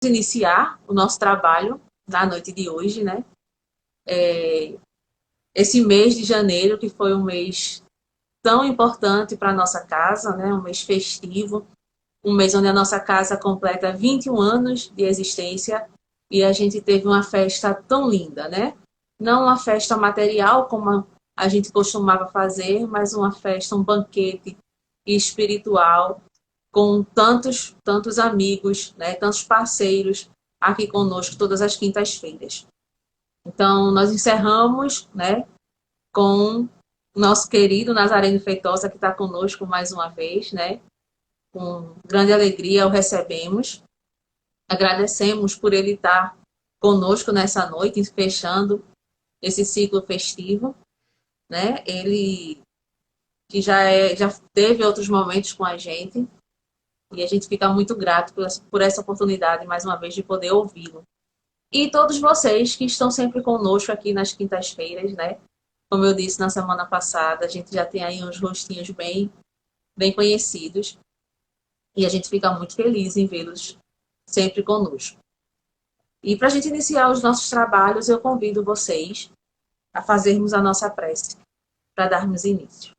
iniciar o nosso trabalho na noite de hoje, né? Esse mês de janeiro, que foi um mês tão importante para a nossa casa, né? Um mês festivo, um mês onde a nossa casa completa 21 anos de existência e a gente teve uma festa tão linda, né? Não uma festa material como a gente costumava fazer, mas uma festa, um banquete espiritual com tantos amigos, né? Tantos parceiros aqui conosco todas as quintas-feiras. Então, nós encerramos, né, com o nosso querido Nazareno Feitosa, que está conosco mais uma vez, né? Com grande alegria o recebemos. Agradecemos por ele estar conosco nessa noite, fechando esse ciclo festivo, né? Ele que já teve outros momentos com a gente e a gente fica muito grato por essa oportunidade, mais uma vez, de poder ouvi-lo. E todos vocês que estão sempre conosco aqui nas quintas-feiras, né? Como eu disse na semana passada, a gente já tem aí uns rostinhos bem conhecidos e a gente fica muito feliz em vê-los sempre conosco. E para a gente iniciar os nossos trabalhos, eu convido vocês a fazermos a nossa prece para darmos início.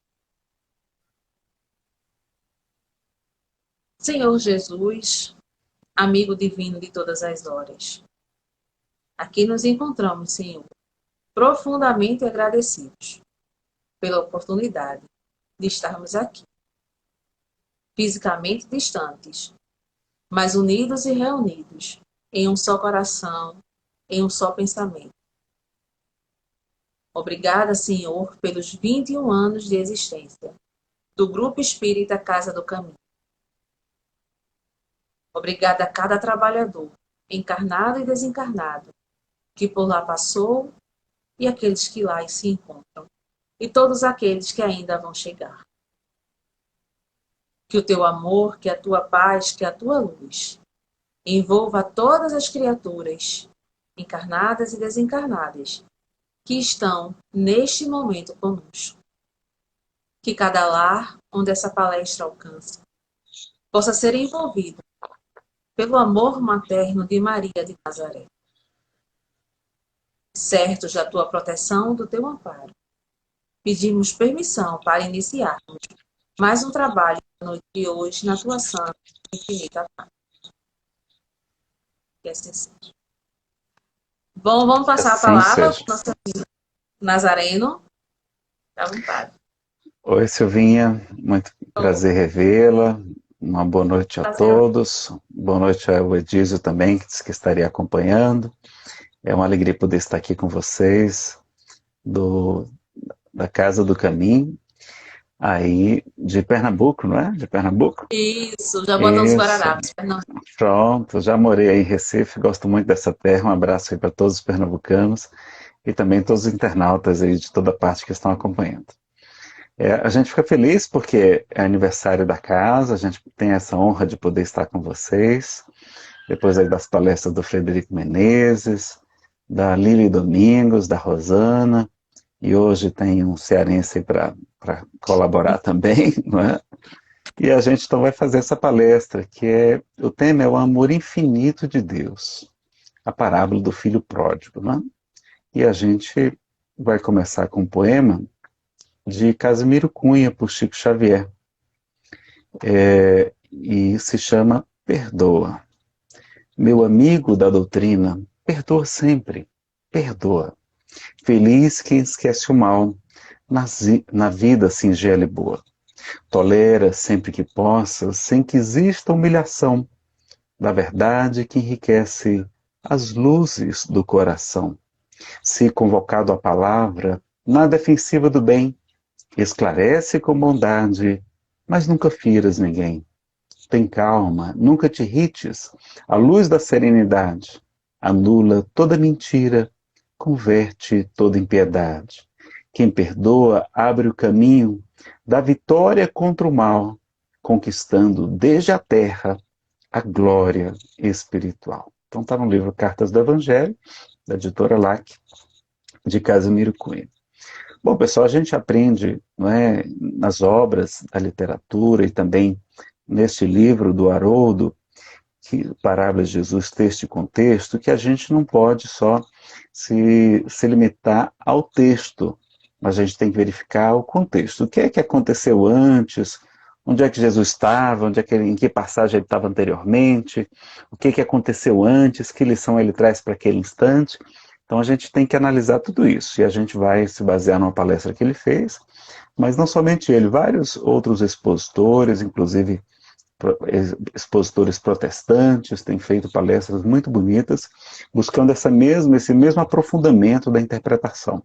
Senhor Jesus, amigo divino de todas as horas, aqui nos encontramos, Senhor, profundamente agradecidos pela oportunidade de estarmos aqui, fisicamente distantes, mas unidos e reunidos em um só coração, em um só pensamento. Obrigada, Senhor, pelos 21 anos de existência do Grupo Espírita Casa do Caminho. Obrigada a cada trabalhador, encarnado e desencarnado, que por lá passou e aqueles que lá se encontram, e todos aqueles que ainda vão chegar. Que o teu amor, que a tua paz, que a tua luz envolva todas as criaturas, encarnadas e desencarnadas, que estão neste momento conosco. Que cada lar onde essa palestra alcança possa ser envolvido pelo amor materno de Maria de Nazaré. Certos da tua proteção, do teu amparo, pedimos permissão para iniciarmos mais um trabalho na noite de hoje na tua santa e infinita paz. Que assim seja. Bom, vamos passar a Assim palavra seja. para o nosso Nazareno. Fique à vontade. Oi, Silvinha, muito prazer revê-la. Uma boa noite a Prazer. todos. Boa noite ao Edísio também, que disse que estaria acompanhando. É uma alegria poder estar aqui com vocês, da Casa do Caminho, aí de Pernambuco, não é? De Pernambuco? Isso, já botamos os Isso, guararapes. pronto. Já morei aí em Recife, gosto muito dessa terra. Um abraço aí para todos os pernambucanos e também todos os internautas aí de toda parte que estão acompanhando. A gente fica feliz porque é aniversário da casa, a gente tem essa honra de poder estar com vocês, depois aí das palestras do Frederico Menezes, da Lili Domingos, da Rosana, e hoje tem um cearense para colaborar também, não é? E a gente então vai fazer essa palestra, o tema é o amor infinito de Deus, a parábola do filho pródigo, não é? E a gente vai começar com um poema de Casimiro Cunha, por Chico Xavier, e se chama Perdoa. Meu amigo da doutrina, perdoa sempre, perdoa. Feliz quem esquece o mal, na vida singela e boa. Tolera sempre que possa, sem que exista humilhação, da verdade que enriquece as luzes do coração. Se convocado à palavra, na defensiva do bem, esclarece com bondade, mas nunca firas ninguém. Tem calma, nunca te irrites, a luz da serenidade anula toda mentira, converte toda impiedade. Quem perdoa abre o caminho da vitória contra o mal, conquistando desde a terra a glória espiritual. Então está no livro Cartas do Evangelho, da editora LAC, de Casimiro Cunha. Bom, pessoal, a gente aprende, não é, nas obras da literatura e também neste livro do Haroldo, parábolas de Jesus, texto e contexto, que a gente não pode só se limitar ao texto, mas a gente tem que verificar o contexto. O que é que aconteceu antes? Onde é que Jesus estava? Em que passagem ele estava anteriormente? O que é que aconteceu antes? Que lição ele traz para aquele instante? Então a gente tem que analisar tudo isso, e a gente vai se basear numa palestra que ele fez, mas não somente ele, vários outros expositores, inclusive expositores protestantes, têm feito palestras muito bonitas, buscando esse mesmo aprofundamento da interpretação.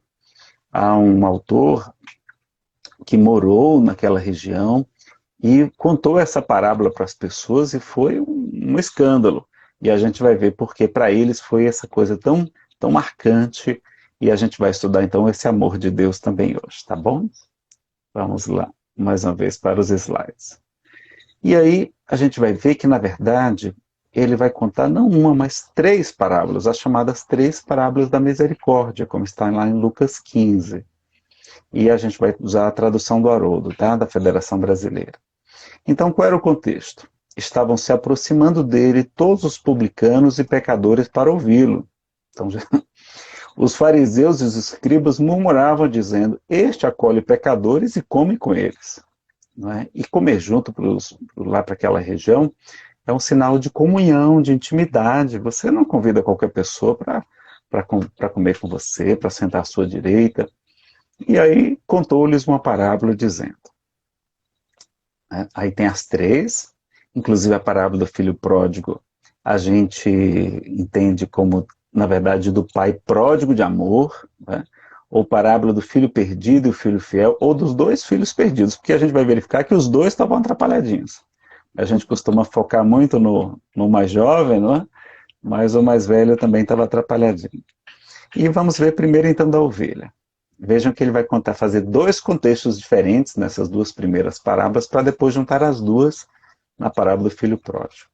Há um autor que morou naquela região e contou essa parábola para as pessoas, e foi um escândalo. E a gente vai ver porque para eles foi essa coisa tão marcante, e a gente vai estudar então esse amor de Deus também hoje, tá bom? Vamos lá, mais uma vez para os slides. E aí a gente vai ver que, na verdade, ele vai contar não uma, mas 3 parábolas, as chamadas 3 parábolas da misericórdia, como está lá em Lucas 15. E a gente vai usar a tradução do Haroldo, tá? Da Federação Brasileira. Então, qual era o contexto? Estavam se aproximando dele todos os publicanos e pecadores para ouvi-lo. Então, os fariseus e os escribas murmuravam, dizendo: este acolhe pecadores e come com eles. Não é? E comer junto lá para aquela região é um sinal de comunhão, de intimidade. Você não convida qualquer pessoa para comer com você, para sentar à sua direita. E aí contou-lhes uma parábola dizendo, né? Aí tem as 3, inclusive a parábola do filho pródigo, a gente entende como, na verdade, do pai pródigo de amor, né? Ou parábola do filho perdido e o filho fiel, ou dos 2 filhos perdidos, porque a gente vai verificar que os 2 estavam atrapalhadinhos. A gente costuma focar muito no mais jovem, não é? Mas o mais velho também estava atrapalhadinho. E vamos ver primeiro então da ovelha. Vejam que ele vai fazer 2 contextos diferentes nessas 2 primeiras parábolas, para depois juntar as 2 na parábola do filho pródigo.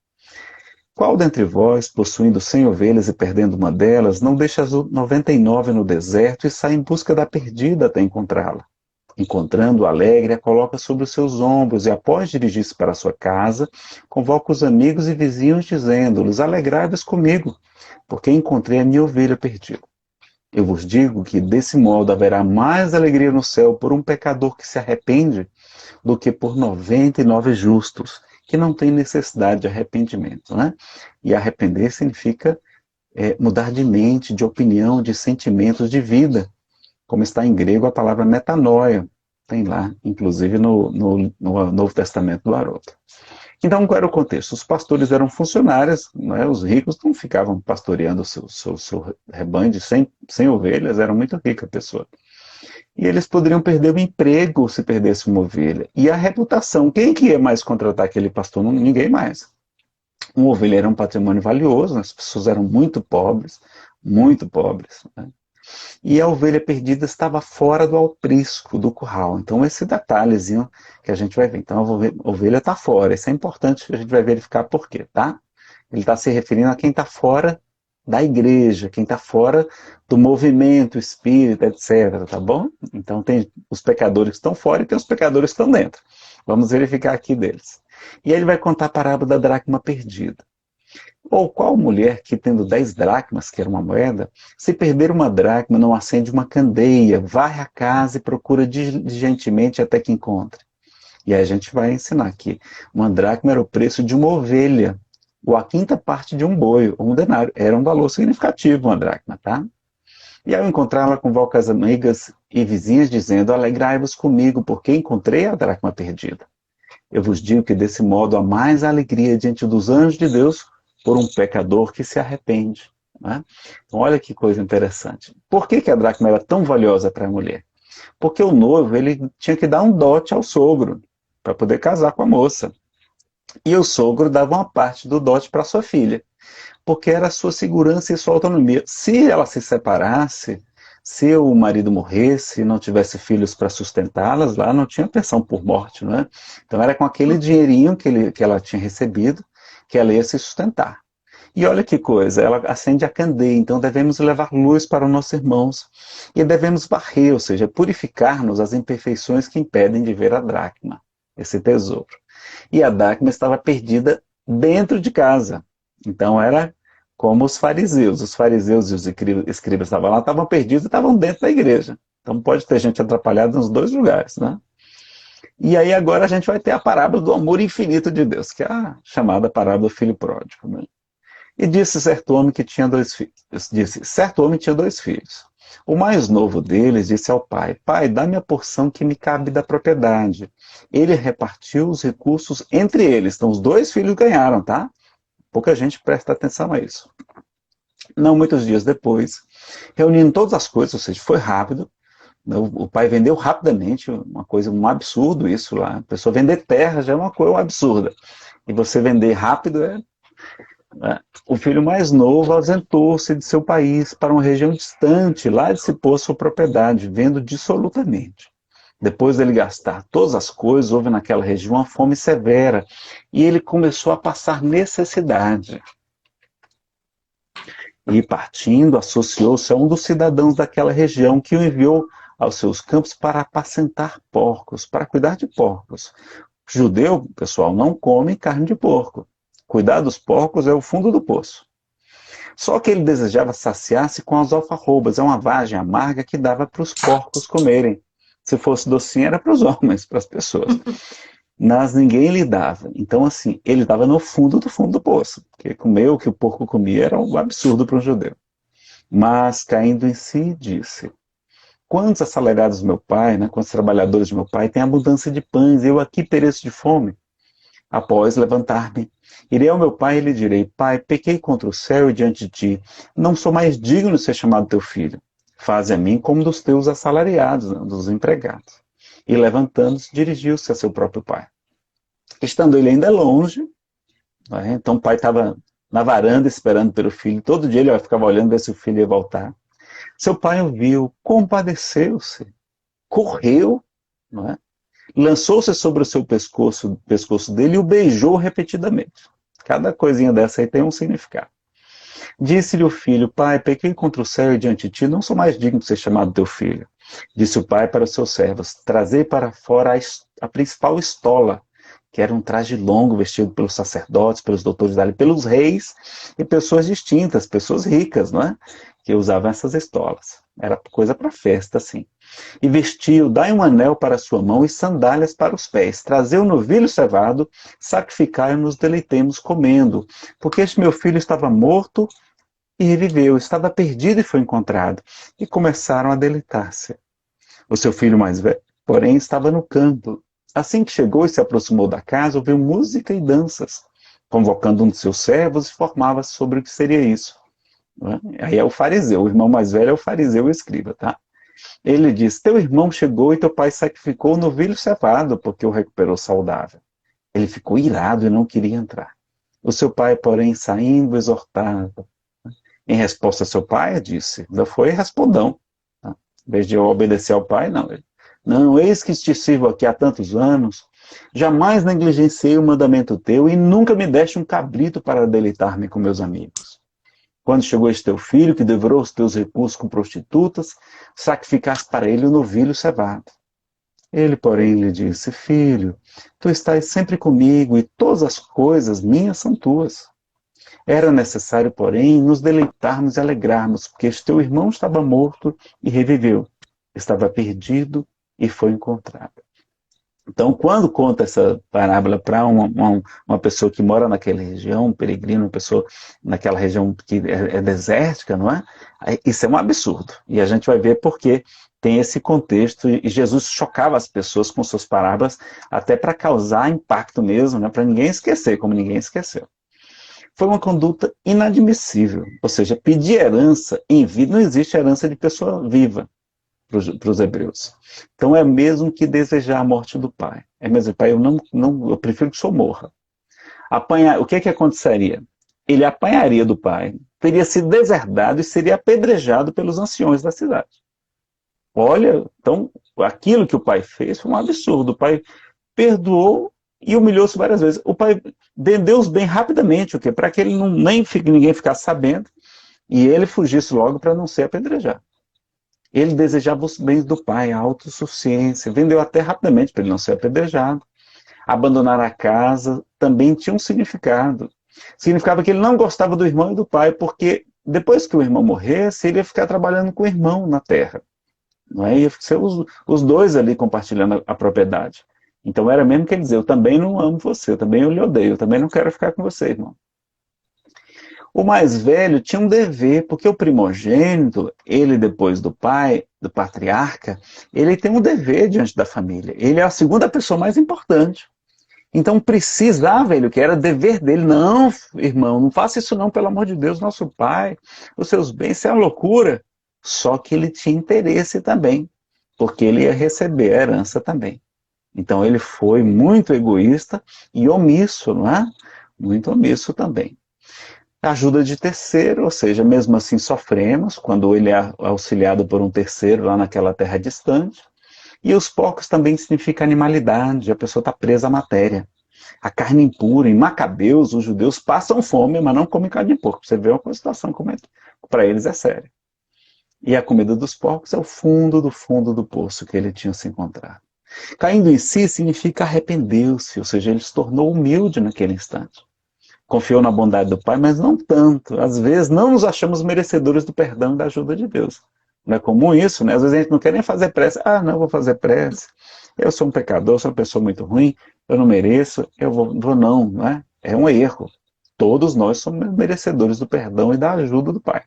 Qual dentre vós, possuindo 100 ovelhas e perdendo uma delas, não deixa as 99 no deserto e sai em busca da perdida até encontrá-la? Encontrando, alegre, a coloca sobre os seus ombros e, após dirigir-se para a sua casa, convoca os amigos e vizinhos, dizendo-lhes: alegrai-vos comigo, porque encontrei a minha ovelha perdida. Eu vos digo que, desse modo, haverá mais alegria no céu por um pecador que se arrepende do que por 99 justos, que não têm necessidade de arrependimento, né? E arrepender significa mudar de mente, de opinião, de sentimentos, de vida, como está em grego a palavra metanoia, tem lá, inclusive no Novo Testamento do Haroldo. Então, qual era o contexto? Os pastores eram funcionários, né? Os ricos não ficavam pastoreando o seu rebanho de 100 ovelhas, era muito rica a pessoa. E eles poderiam perder o emprego se perdesse uma ovelha. E a reputação, quem que ia mais contratar aquele pastor? Ninguém mais. Uma ovelha era um patrimônio valioso, as pessoas eram muito pobres, né? E a ovelha perdida estava fora do aprisco, do curral. Então esse detalhezinho que a gente vai ver. Então a ovelha está fora, isso é importante, a gente vai verificar por quê, tá? Ele está se referindo a quem está fora da igreja, quem está fora do movimento espírita, etc, tá bom? Então tem os pecadores que estão fora e tem os pecadores que estão dentro. Vamos verificar aqui deles. E aí ele vai contar a parábola da dracma perdida. Ou qual mulher que, tendo 10 dracmas, que era uma moeda, se perder uma dracma, não acende uma candeia, varre a casa e procura diligentemente até que encontre? E aí a gente vai ensinar que uma dracma era o preço de uma ovelha, ou a quinta parte de um boi, ou um denário. Era um valor significativo uma dracma, tá? E ao encontrá-la, convoca as amigas e vizinhas, dizendo: alegrai-vos comigo, porque encontrei a dracma perdida. Eu vos digo que desse modo há mais alegria diante dos anjos de Deus por um pecador que se arrepende, né? Então olha que coisa interessante. Por que a dracma era tão valiosa para a mulher? Porque o noivo ele tinha que dar um dote ao sogro para poder casar com a moça. E o sogro dava uma parte do dote para sua filha, porque era a sua segurança e sua autonomia. Se ela se separasse, se o marido morresse e não tivesse filhos para sustentá-las, lá não tinha pensão por morte, não é? Então era com aquele dinheirinho que ela tinha recebido que ela ia se sustentar. E olha que coisa, ela acende a candeia, então devemos levar luz para os nossos irmãos. E devemos varrer, ou seja, purificar-nos as imperfeições que impedem de ver a dracma, esse tesouro. E a dracma estava perdida dentro de casa. Então era como os fariseus. Os fariseus e os escribas estavam lá, estavam perdidos e estavam dentro da igreja. Então pode ter gente atrapalhada nos dois lugares, né? E aí agora a gente vai ter a parábola do amor infinito de Deus, que é a chamada parábola do filho pródigo, né? E disse certo homem que tinha dois filhos. Disse, certo homem tinha dois filhos. O mais novo deles disse ao pai, pai, dá-me a porção que me cabe da propriedade. Ele repartiu os recursos entre eles. Então os dois filhos ganharam, tá? Pouca gente presta atenção a isso. Não muitos dias depois, reunindo todas as coisas, ou seja, foi rápido, o pai vendeu rapidamente, uma coisa, um absurdo isso lá. A pessoa vender terra já é uma coisa absurda. E você vender rápido O filho mais novo ausentou-se de seu país para uma região distante, lá dissipou sua propriedade, vendo dissolutamente. Depois dele gastar todas as coisas, houve naquela região uma fome severa, e ele começou a passar necessidade. E partindo, associou-se a um dos cidadãos daquela região, que o enviou aos seus campos para apacentar porcos, para cuidar de porcos. O judeu, pessoal, não come carne de porco. Cuidar dos porcos é o fundo do poço. Só que ele desejava saciar-se com as alfarrobas, é uma vagem amarga que dava para os porcos comerem. Se fosse docinho, era para os homens, para as pessoas. Mas ninguém lhe dava. Então, assim, ele estava no fundo do poço. Porque comer o que o porco comia era um absurdo para um judeu. Mas, caindo em si, disse, quantos assalariados do meu pai, né, quantos trabalhadores do meu pai têm abundância de pães, eu aqui pereço de fome. Após levantar-me, irei ao meu pai e lhe direi, pai, pequei contra o céu e diante de ti, não sou mais digno de ser chamado teu filho. Faze a mim como dos teus assalariados, dos empregados. E levantando-se, dirigiu-se a seu próprio pai. Estando ele ainda longe, né, então o pai estava na varanda esperando pelo filho, todo dia ele ficava olhando ver se o filho ia voltar. Seu pai o viu, compadeceu-se, correu, não é? Lançou-se sobre o seu pescoço dele e o beijou repetidamente. Cada coisinha dessa aí tem um significado. Disse-lhe o filho, pai, pequei contra o céu e diante de ti, não sou mais digno de ser chamado teu filho. Disse o pai para os seus servos, trazei para fora a principal estola, que era um traje longo vestido pelos sacerdotes, pelos doutores da lei, pelos reis e pessoas distintas, pessoas ricas, não é? Que usavam essas estolas. Era coisa para festa, assim. E vestiu, dai um anel para a sua mão e sandálias para os pés. Trazei o novilho cevado, sacrificai e nos deleitemos comendo. Porque este meu filho estava morto e reviveu, estava perdido e foi encontrado. E começaram a deleitar-se. O seu filho mais velho, porém, estava no campo. Assim que chegou e se aproximou da casa, ouviu música e danças. Convocando um de seus servos, informava-se sobre o que seria isso. Aí é o fariseu, o irmão mais velho é o fariseu e o escriba, tá? Ele diz, teu irmão chegou e teu pai sacrificou o novilho cevado, porque o recuperou saudável. Ele ficou irado e não queria entrar. O seu pai, porém, saindo, exortava. Em resposta a seu pai, disse, ainda foi respondão. Tá? Em vez de eu obedecer ao pai, não. Não, eis que te sirvo aqui há tantos anos, jamais negligenciei o mandamento teu e nunca me deste um cabrito para deleitar-me com meus amigos. Quando chegou este teu filho, que devorou os teus recursos com prostitutas, sacrificaste para ele o novilho cevado. Ele, porém, lhe disse, filho, tu estás sempre comigo e todas as coisas minhas são tuas. Era necessário, porém, nos deleitarmos e alegrarmos, porque este teu irmão estava morto e reviveu, estava perdido e foi encontrado. Então, quando conta essa parábola para uma pessoa que mora naquela região, um peregrino, uma pessoa naquela região que é desértica, não é? Isso é um absurdo. E a gente vai ver porque tem esse contexto, e Jesus chocava as pessoas com suas parábolas, até para causar impacto mesmo, né? Para ninguém esquecer, como ninguém esqueceu. Foi uma conduta inadmissível, ou seja, pedir herança em vida, não existe herança de pessoa viva para os hebreus. Então é mesmo que desejar a morte do pai. É mesmo, pai, eu prefiro que o senhor morra. O que aconteceria? Ele apanharia do pai, teria sido deserdado e seria apedrejado pelos anciões da cidade. Olha, então, aquilo que o pai fez foi um absurdo. O pai perdoou e humilhou-se várias vezes. O pai vendeu os bens rapidamente, o quê? Para que ele ninguém ficasse sabendo e ele fugisse logo para não ser apedrejado. Ele desejava os bens do pai, a autossuficiência, vendeu até rapidamente para ele não ser apedrejado. Abandonar a casa também tinha um significado. Significava que ele não gostava do irmão e do pai, porque depois que o irmão morresse, ele ia ficar trabalhando com o irmão na terra. Não é? Ia ser os dois ali compartilhando a propriedade. Então era mesmo que ele dizia, eu também não amo você, eu também lhe odeio, eu também não quero ficar com você, irmão. O mais velho tinha um dever, porque o primogênito, ele depois do pai, do patriarca, ele tem um dever diante da família. Ele é a segunda pessoa mais importante. Então precisava ele, o que era dever dele. Não, irmão, não faça isso não, pelo amor de Deus, nosso pai, os seus bens, isso é uma loucura. Só que ele tinha interesse também, porque ele ia receber a herança também. Então ele foi muito egoísta e omisso, não é? Muito omisso também. Ajuda de terceiro, ou seja, mesmo assim sofremos quando ele é auxiliado por um terceiro lá naquela terra distante. E os porcos também significa animalidade, a pessoa está presa à matéria. A carne impura, em Macabeus, os judeus passam fome, mas não comem carne de porco. Você vê uma situação como é, para eles é séria. E a comida dos porcos é o fundo do poço que ele tinha se encontrado. Caindo em si significa arrependeu-se, ou seja, ele se tornou humilde naquele instante. Confiou na bondade do Pai, mas não tanto. Às vezes não nos achamos merecedores do perdão e da ajuda de Deus. Não é comum isso, né? Às vezes a gente não quer nem fazer prece. Ah, não, vou fazer prece. Eu sou um pecador, sou uma pessoa muito ruim, eu não mereço, eu vou não, não é? É um erro. Todos nós somos merecedores do perdão e da ajuda do Pai.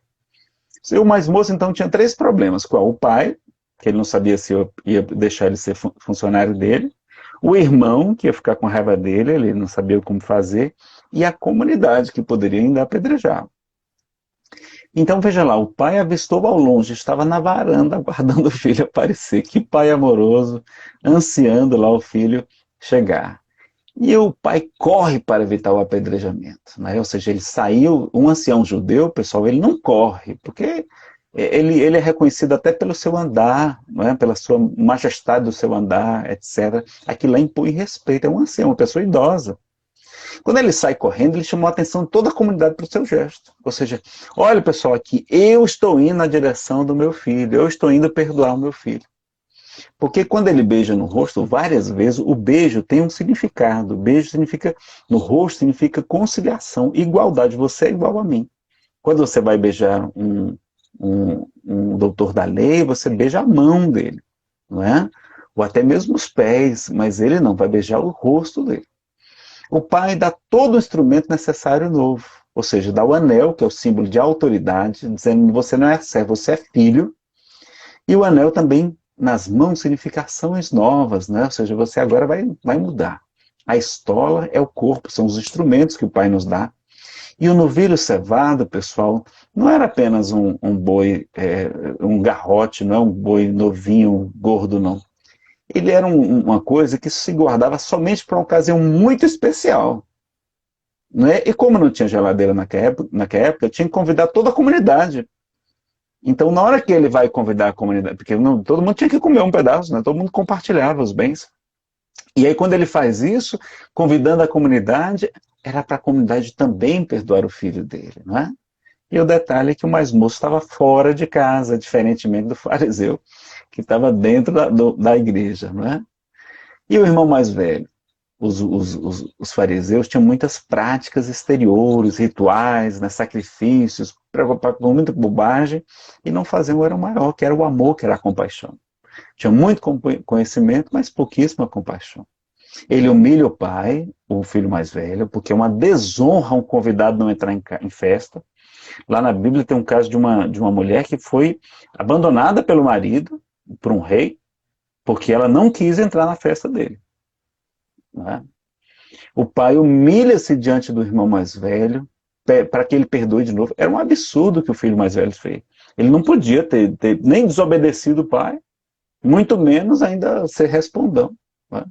E o mais moço, então, tinha 3 problemas. Qual? O pai, que ele não sabia se eu ia deixar ele ser funcionário dele. O irmão, que ia ficar com raiva dele, ele não sabia como fazer. E a comunidade, que poderia ainda apedrejar. Então, veja lá, o pai avistou ao longe, estava na varanda, aguardando o filho aparecer. Que pai amoroso, ansiando lá o filho chegar. E o pai corre para evitar o apedrejamento, né? Ou seja, ele saiu, um ancião judeu, pessoal, ele não corre, porque ele é reconhecido até pelo seu andar, não é? Pela sua majestade do seu andar, etc. Aquilo lá impõe respeito, é um ancião, uma pessoa idosa. Quando ele sai correndo, ele chamou a atenção de toda a comunidade para o seu gesto. Ou seja, olha pessoal aqui, eu estou indo na direção do meu filho, eu estou indo perdoar o meu filho. Porque quando ele beija no rosto, várias vezes, o beijo tem um significado. O beijo significa, no rosto, significa conciliação, igualdade. Você é igual a mim. Quando você vai beijar um doutor da lei, você beija a mão dele, não é? Ou até mesmo os pés, mas ele não, vai beijar o rosto dele. O pai dá todo o instrumento necessário novo, ou seja, dá o anel, que é o símbolo de autoridade, dizendo que você não é servo, você é filho. E o anel também nas mãos significa ações novas, né? Ou seja, você agora vai mudar. A estola é o corpo, são os instrumentos que o pai nos dá. E o novilho cevado, pessoal, não era apenas um boi, um garrote, não é um boi novinho, gordo, não. Ele era uma coisa que se guardava somente para uma ocasião muito especial. Não é? E como não tinha geladeira naquela época, tinha que convidar toda a comunidade. Então, na hora que ele vai convidar a comunidade, porque não, todo mundo tinha que comer um pedaço, né? Todo mundo compartilhava os bens. E aí, quando ele faz isso, convidando a comunidade, era para a comunidade também perdoar o filho dele, não é? E o detalhe é que o mais moço estava fora de casa, diferentemente do fariseu, que estava dentro da igreja, não é? E o irmão mais velho? Os fariseus tinham muitas práticas exteriores, rituais, né, sacrifícios, preocupados com muita bobagem, e não faziam o era maior, que era o amor, que era a compaixão. Tinha muito conhecimento, mas pouquíssima compaixão. Ele humilha o pai, o filho mais velho, porque é uma desonra um convidado não entrar em festa. Lá na Bíblia tem um caso de uma mulher que foi abandonada pelo marido, por um rei, porque ela não quis entrar na festa dele. Não é? O pai humilha-se diante do irmão mais velho para que ele perdoe de novo. Era um absurdo que o filho mais velho fez. Ele não podia ter nem desobedecido o pai, muito menos ainda ser respondão. Não é?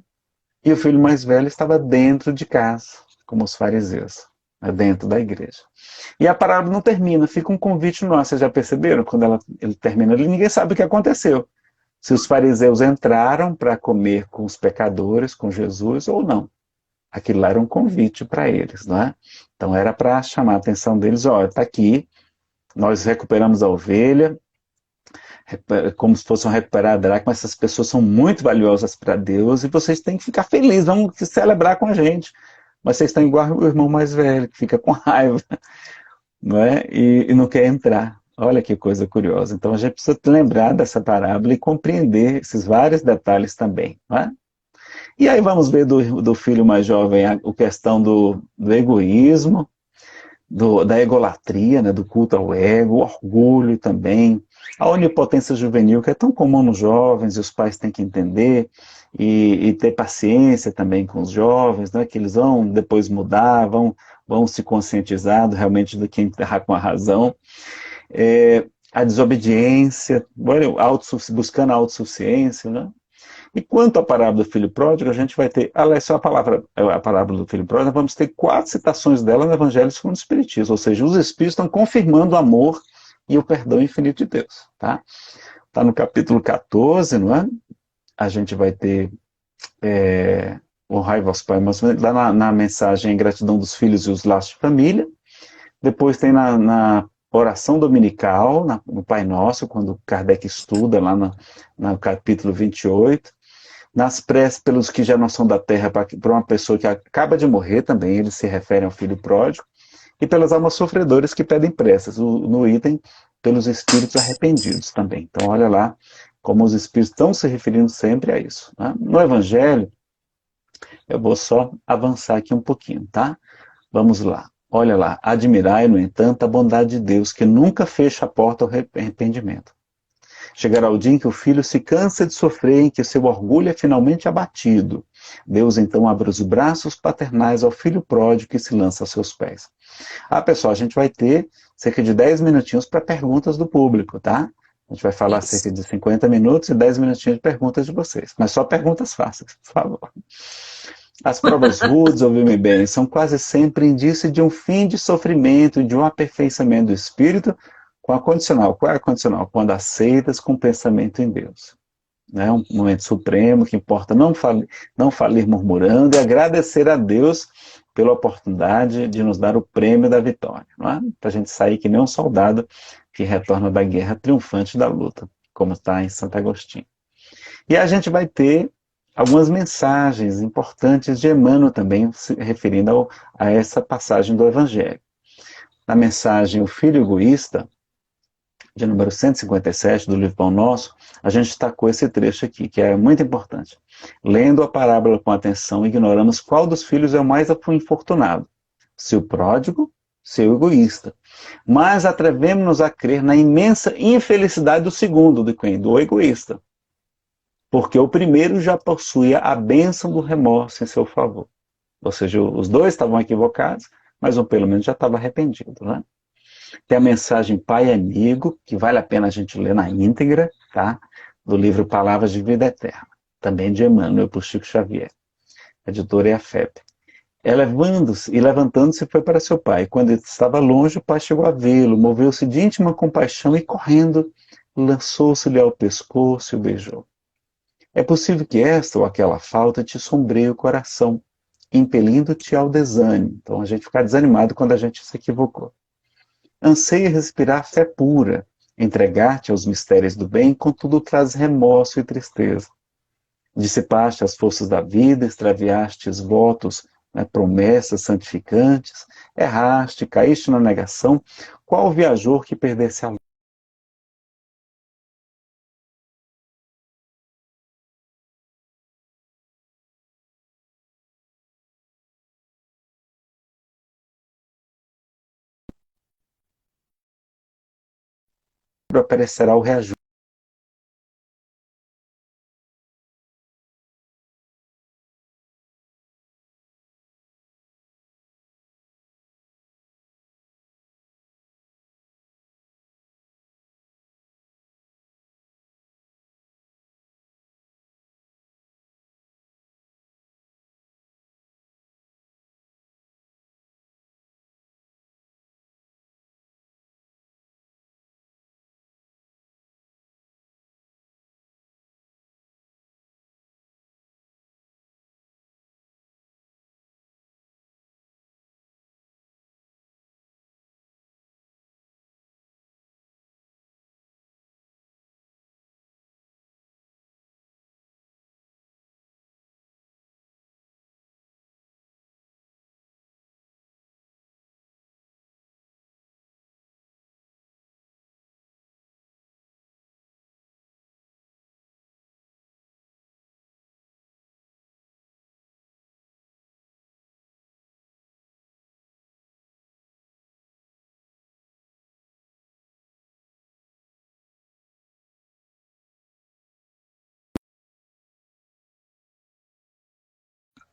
E o filho mais velho estava dentro de casa, como os fariseus, né, dentro da igreja. E a parábola não termina, fica um convite no ar. Vocês já perceberam? Quando ele termina ali, ninguém sabe o que aconteceu. Se os fariseus entraram para comer com os pecadores, com Jesus, ou não. Aquilo lá era um convite para eles, não é? Então era para chamar a atenção deles, olha, está aqui, nós recuperamos a ovelha, como se fossem recuperar a dracma, essas pessoas são muito valiosas para Deus, e vocês têm que ficar felizes, vão celebrar com a gente. Mas vocês estão igual o irmão mais velho, que fica com raiva, não é? E não quer entrar. Olha que coisa curiosa. Então a gente precisa lembrar dessa parábola e compreender esses vários detalhes também, não é? E aí vamos ver do filho mais jovem a questão do egoísmo, da egolatria, né, do culto ao ego, o orgulho também, a onipotência juvenil, que é tão comum nos jovens, e os pais têm que entender, e ter paciência também com os jovens, né, que eles vão depois mudar, vão se conscientizar realmente do que está com a razão. A desobediência, buscando a autossuficiência, né? E quanto à parábola do filho pródigo, a gente vai ter, aliás, só a parábola do filho pródigo, nós vamos ter 4 citações dela no Evangelho segundo o Espiritismo, ou seja, os Espíritos estão confirmando o amor e o perdão infinito de Deus, tá? Está no capítulo 14, não é? A gente vai ter o raiva aos pais, mas lá na mensagem Gratidão dos Filhos e os Laços de Família, depois tem na oração dominical, no Pai Nosso, quando Kardec estuda lá no capítulo 28, nas preces pelos que já não são da terra, para uma pessoa que acaba de morrer também, eles se referem ao filho pródigo, e pelas almas sofredoras que pedem preces, no item pelos espíritos arrependidos também. Então olha lá como os espíritos estão se referindo sempre a isso, né? No Evangelho, eu vou só avançar aqui um pouquinho, tá? Vamos lá. Olha lá, admirai, no entanto, a bondade de Deus, que nunca fecha a porta ao arrependimento. Chegará o dia em que o filho se cansa de sofrer, em que seu orgulho é finalmente abatido. Deus então abre os braços paternais ao filho pródigo que se lança aos seus pés. Pessoal, a gente vai ter cerca de 10 minutinhos para perguntas do público, tá? A gente vai falar Isso. cerca de 50 minutos e 10 minutinhos de perguntas de vocês. Mas só perguntas fáceis, por favor. As provas rudes, ouvi-me bem, são quase sempre indício de um fim de sofrimento e de um aperfeiçoamento do espírito com a condicional. Qual é a condicional? Quando aceitas com pensamento em Deus. É um momento supremo que importa não falir murmurando e agradecer a Deus pela oportunidade de nos dar o prêmio da vitória. Para a gente sair que nem um soldado que retorna da guerra triunfante da luta, como está em Santo Agostinho. E a gente vai ter algumas mensagens importantes de Emmanuel também, se referindo a essa passagem do Evangelho. Na mensagem O Filho Egoísta, de número 157 do livro Pão Nosso, a gente destacou esse trecho aqui, que é muito importante. Lendo a parábola com atenção, ignoramos qual dos filhos é o mais infortunado, se o pródigo, se o egoísta. Mas atrevemos-nos a crer na imensa infelicidade do segundo, do egoísta, porque o primeiro já possuía a bênção do remorso em seu favor. Ou seja, os dois estavam equivocados, mas um pelo menos já estava arrependido, né? Tem a mensagem Pai e Amigo, que vale a pena a gente ler na íntegra, tá? Do livro Palavras de Vida Eterna, também de Emmanuel, por Chico Xavier. A editora é a FEB. Elevando-se e levantando-se foi para seu pai. Quando ele estava longe, o pai chegou a vê-lo, moveu-se de íntima compaixão e, correndo, lançou-se-lhe ao pescoço e o beijou. É possível que esta ou aquela falta te sombreie o coração, impelindo-te ao desânimo. Então a gente fica desanimado quando a gente se equivocou. Anseia respirar fé pura, entregar-te aos mistérios do bem, contudo traz remorso e tristeza. Dissipaste as forças da vida, extraviaste os votos, né, promessas santificantes, erraste, caíste na negação, qual o viajor que perdesse a lua, perecerá o reajuste.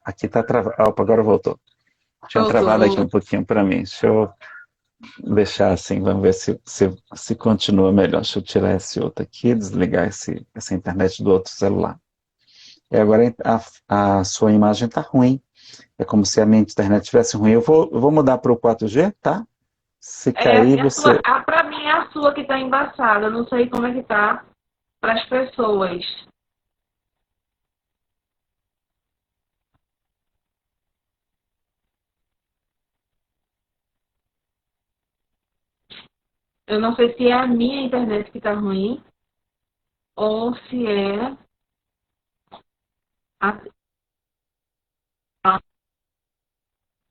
Aqui está travado. Opa, agora voltou. Tinha travado aqui um Voltou. pouquinho para mim. Deixa eu deixar assim, vamos ver se continua melhor. Deixa eu tirar esse outro aqui, desligar essa internet do outro celular. E agora a sua imagem está ruim. É como se a minha internet estivesse ruim. Eu vou mudar para o 4G, tá? Se cair, você. Para mim é a sua que está embaçada. Eu não sei como é que tá para as pessoas. Eu não sei se é a minha internet que está ruim ou se é a...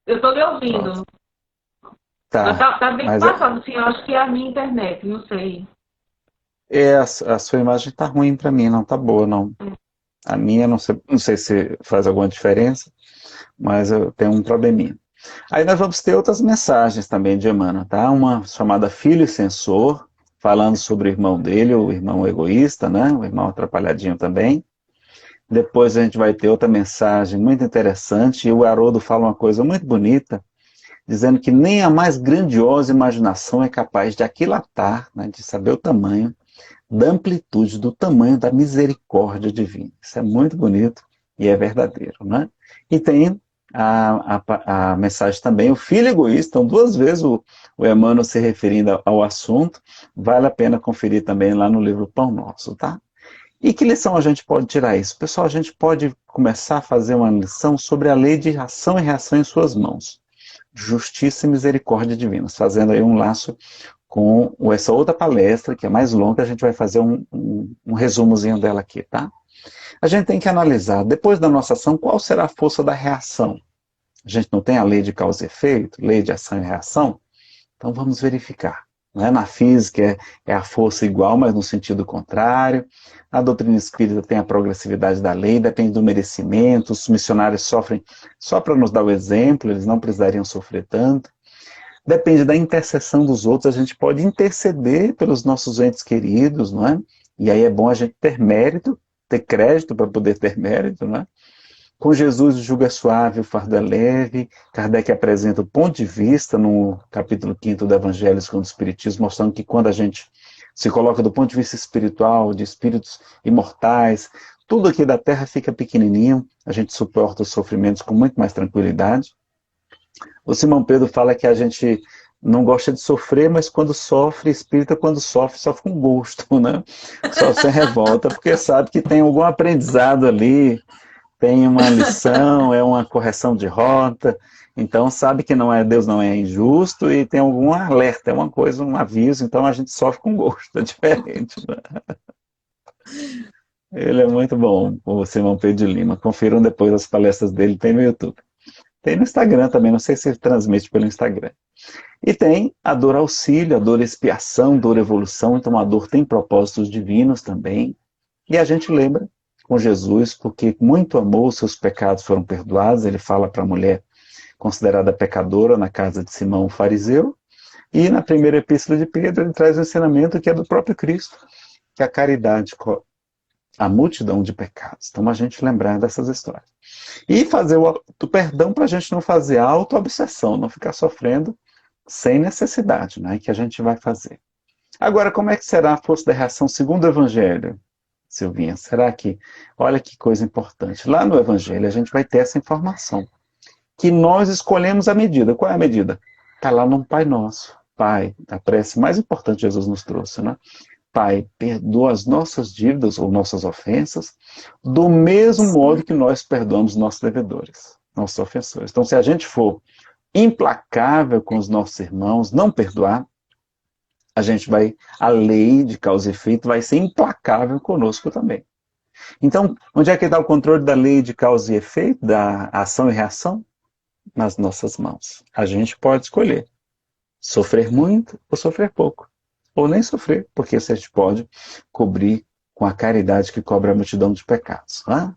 Eu estou lhe Pronto. ouvindo. Mas Tá. tá bem Mas embaçado, sim. Eu acho que é a minha internet, não sei. a sua imagem está ruim para mim, não está boa, não. A minha, não sei se faz alguma diferença, mas eu tenho um probleminha. Aí nós vamos ter outras mensagens também de Emmanuel, tá? Uma chamada Filho e Censor, falando sobre o irmão dele, o irmão egoísta, né? O irmão atrapalhadinho também. Depois a gente vai ter outra mensagem muito interessante, e o Haroldo fala uma coisa muito bonita, dizendo que nem a mais grandiosa imaginação é capaz de aquilatar, né, de saber o tamanho da amplitude, do tamanho da misericórdia divina. Isso é muito bonito e é verdadeiro, né? E tem a mensagem também, o filho egoísta, então duas vezes o Emmanuel se referindo ao assunto, vale a pena conferir também lá no livro Pão Nosso, tá? E que lição a gente pode tirar isso? Pessoal, a gente pode começar a fazer uma lição sobre a lei de ação e reação em suas mãos. Justiça e misericórdia divinas, fazendo aí um laço com essa outra palestra, que é mais longa, a gente vai fazer um resumozinho dela aqui, tá? A gente tem que analisar, depois da nossa ação, qual será a força da reação. A gente não tem a lei de causa e efeito, lei de ação e reação? Então vamos verificar. Né? Na física é a força igual, mas no sentido contrário. A doutrina espírita tem a progressividade da lei, depende do merecimento. Os missionários sofrem só para nos dar o exemplo, eles não precisariam sofrer tanto. Depende da intercessão dos outros, a gente pode interceder pelos nossos entes queridos, não é? E aí é bom a gente ter mérito, ter crédito para poder ter mérito, não é? Com Jesus o jugo é suave, o fardo é leve. Kardec apresenta o ponto de vista no capítulo 5º do Evangelho segundo o Espiritismo, mostrando que quando a gente se coloca do ponto de vista espiritual, de espíritos imortais, tudo aqui da Terra fica pequenininho, a gente suporta os sofrimentos com muito mais tranquilidade. O Simão Pedro fala que a gente não gosta de sofrer, mas quando sofre, espírita quando sofre, sofre com gosto, né? Sofre sem revolta, porque sabe que tem algum aprendizado ali, tem uma lição, é uma correção de rota, então sabe que não é, Deus não é injusto e tem algum alerta, é uma coisa, um aviso, então a gente sofre com gosto, é diferente. Né? Ele é muito bom, o Simão Pedro de Lima. Confiram depois as palestras dele, tem no YouTube. Tem no Instagram também, não sei se ele transmite pelo Instagram. E tem a dor auxílio, a dor expiação, dor evolução, então a dor tem propósitos divinos também. E a gente lembra com Jesus, porque muito amor, seus pecados foram perdoados, ele fala para a mulher considerada pecadora na casa de Simão o fariseu, e na primeira epístola de Pedro ele traz um ensinamento que é do próprio Cristo, que a caridade a multidão de pecados. Então a gente lembrar dessas histórias. E fazer o perdão para a gente não fazer auto-obsessão, não ficar sofrendo sem necessidade, né? Que a gente vai fazer. Agora, como é que será a força da reação segundo o Evangelho, Silvinha? Será que, olha que coisa importante, lá no Evangelho a gente vai ter essa informação, que nós escolhemos a medida. Qual é a medida? Está lá no Pai Nosso. Pai, a prece mais importante que Jesus nos trouxe, né? Pai, perdoa as nossas dívidas ou nossas ofensas, do mesmo modo que nós perdoamos nossos devedores, nossos ofensores. Então, se a gente for implacável com os nossos irmãos, não perdoar, a lei de causa e efeito vai ser implacável conosco também. Então, onde é que está o controle da lei de causa e efeito, da ação e reação? Nas nossas mãos. A gente pode escolher sofrer muito ou sofrer pouco. Ou nem sofrer, porque a gente pode cobrir com a caridade que cobre a multidão de pecados. Né?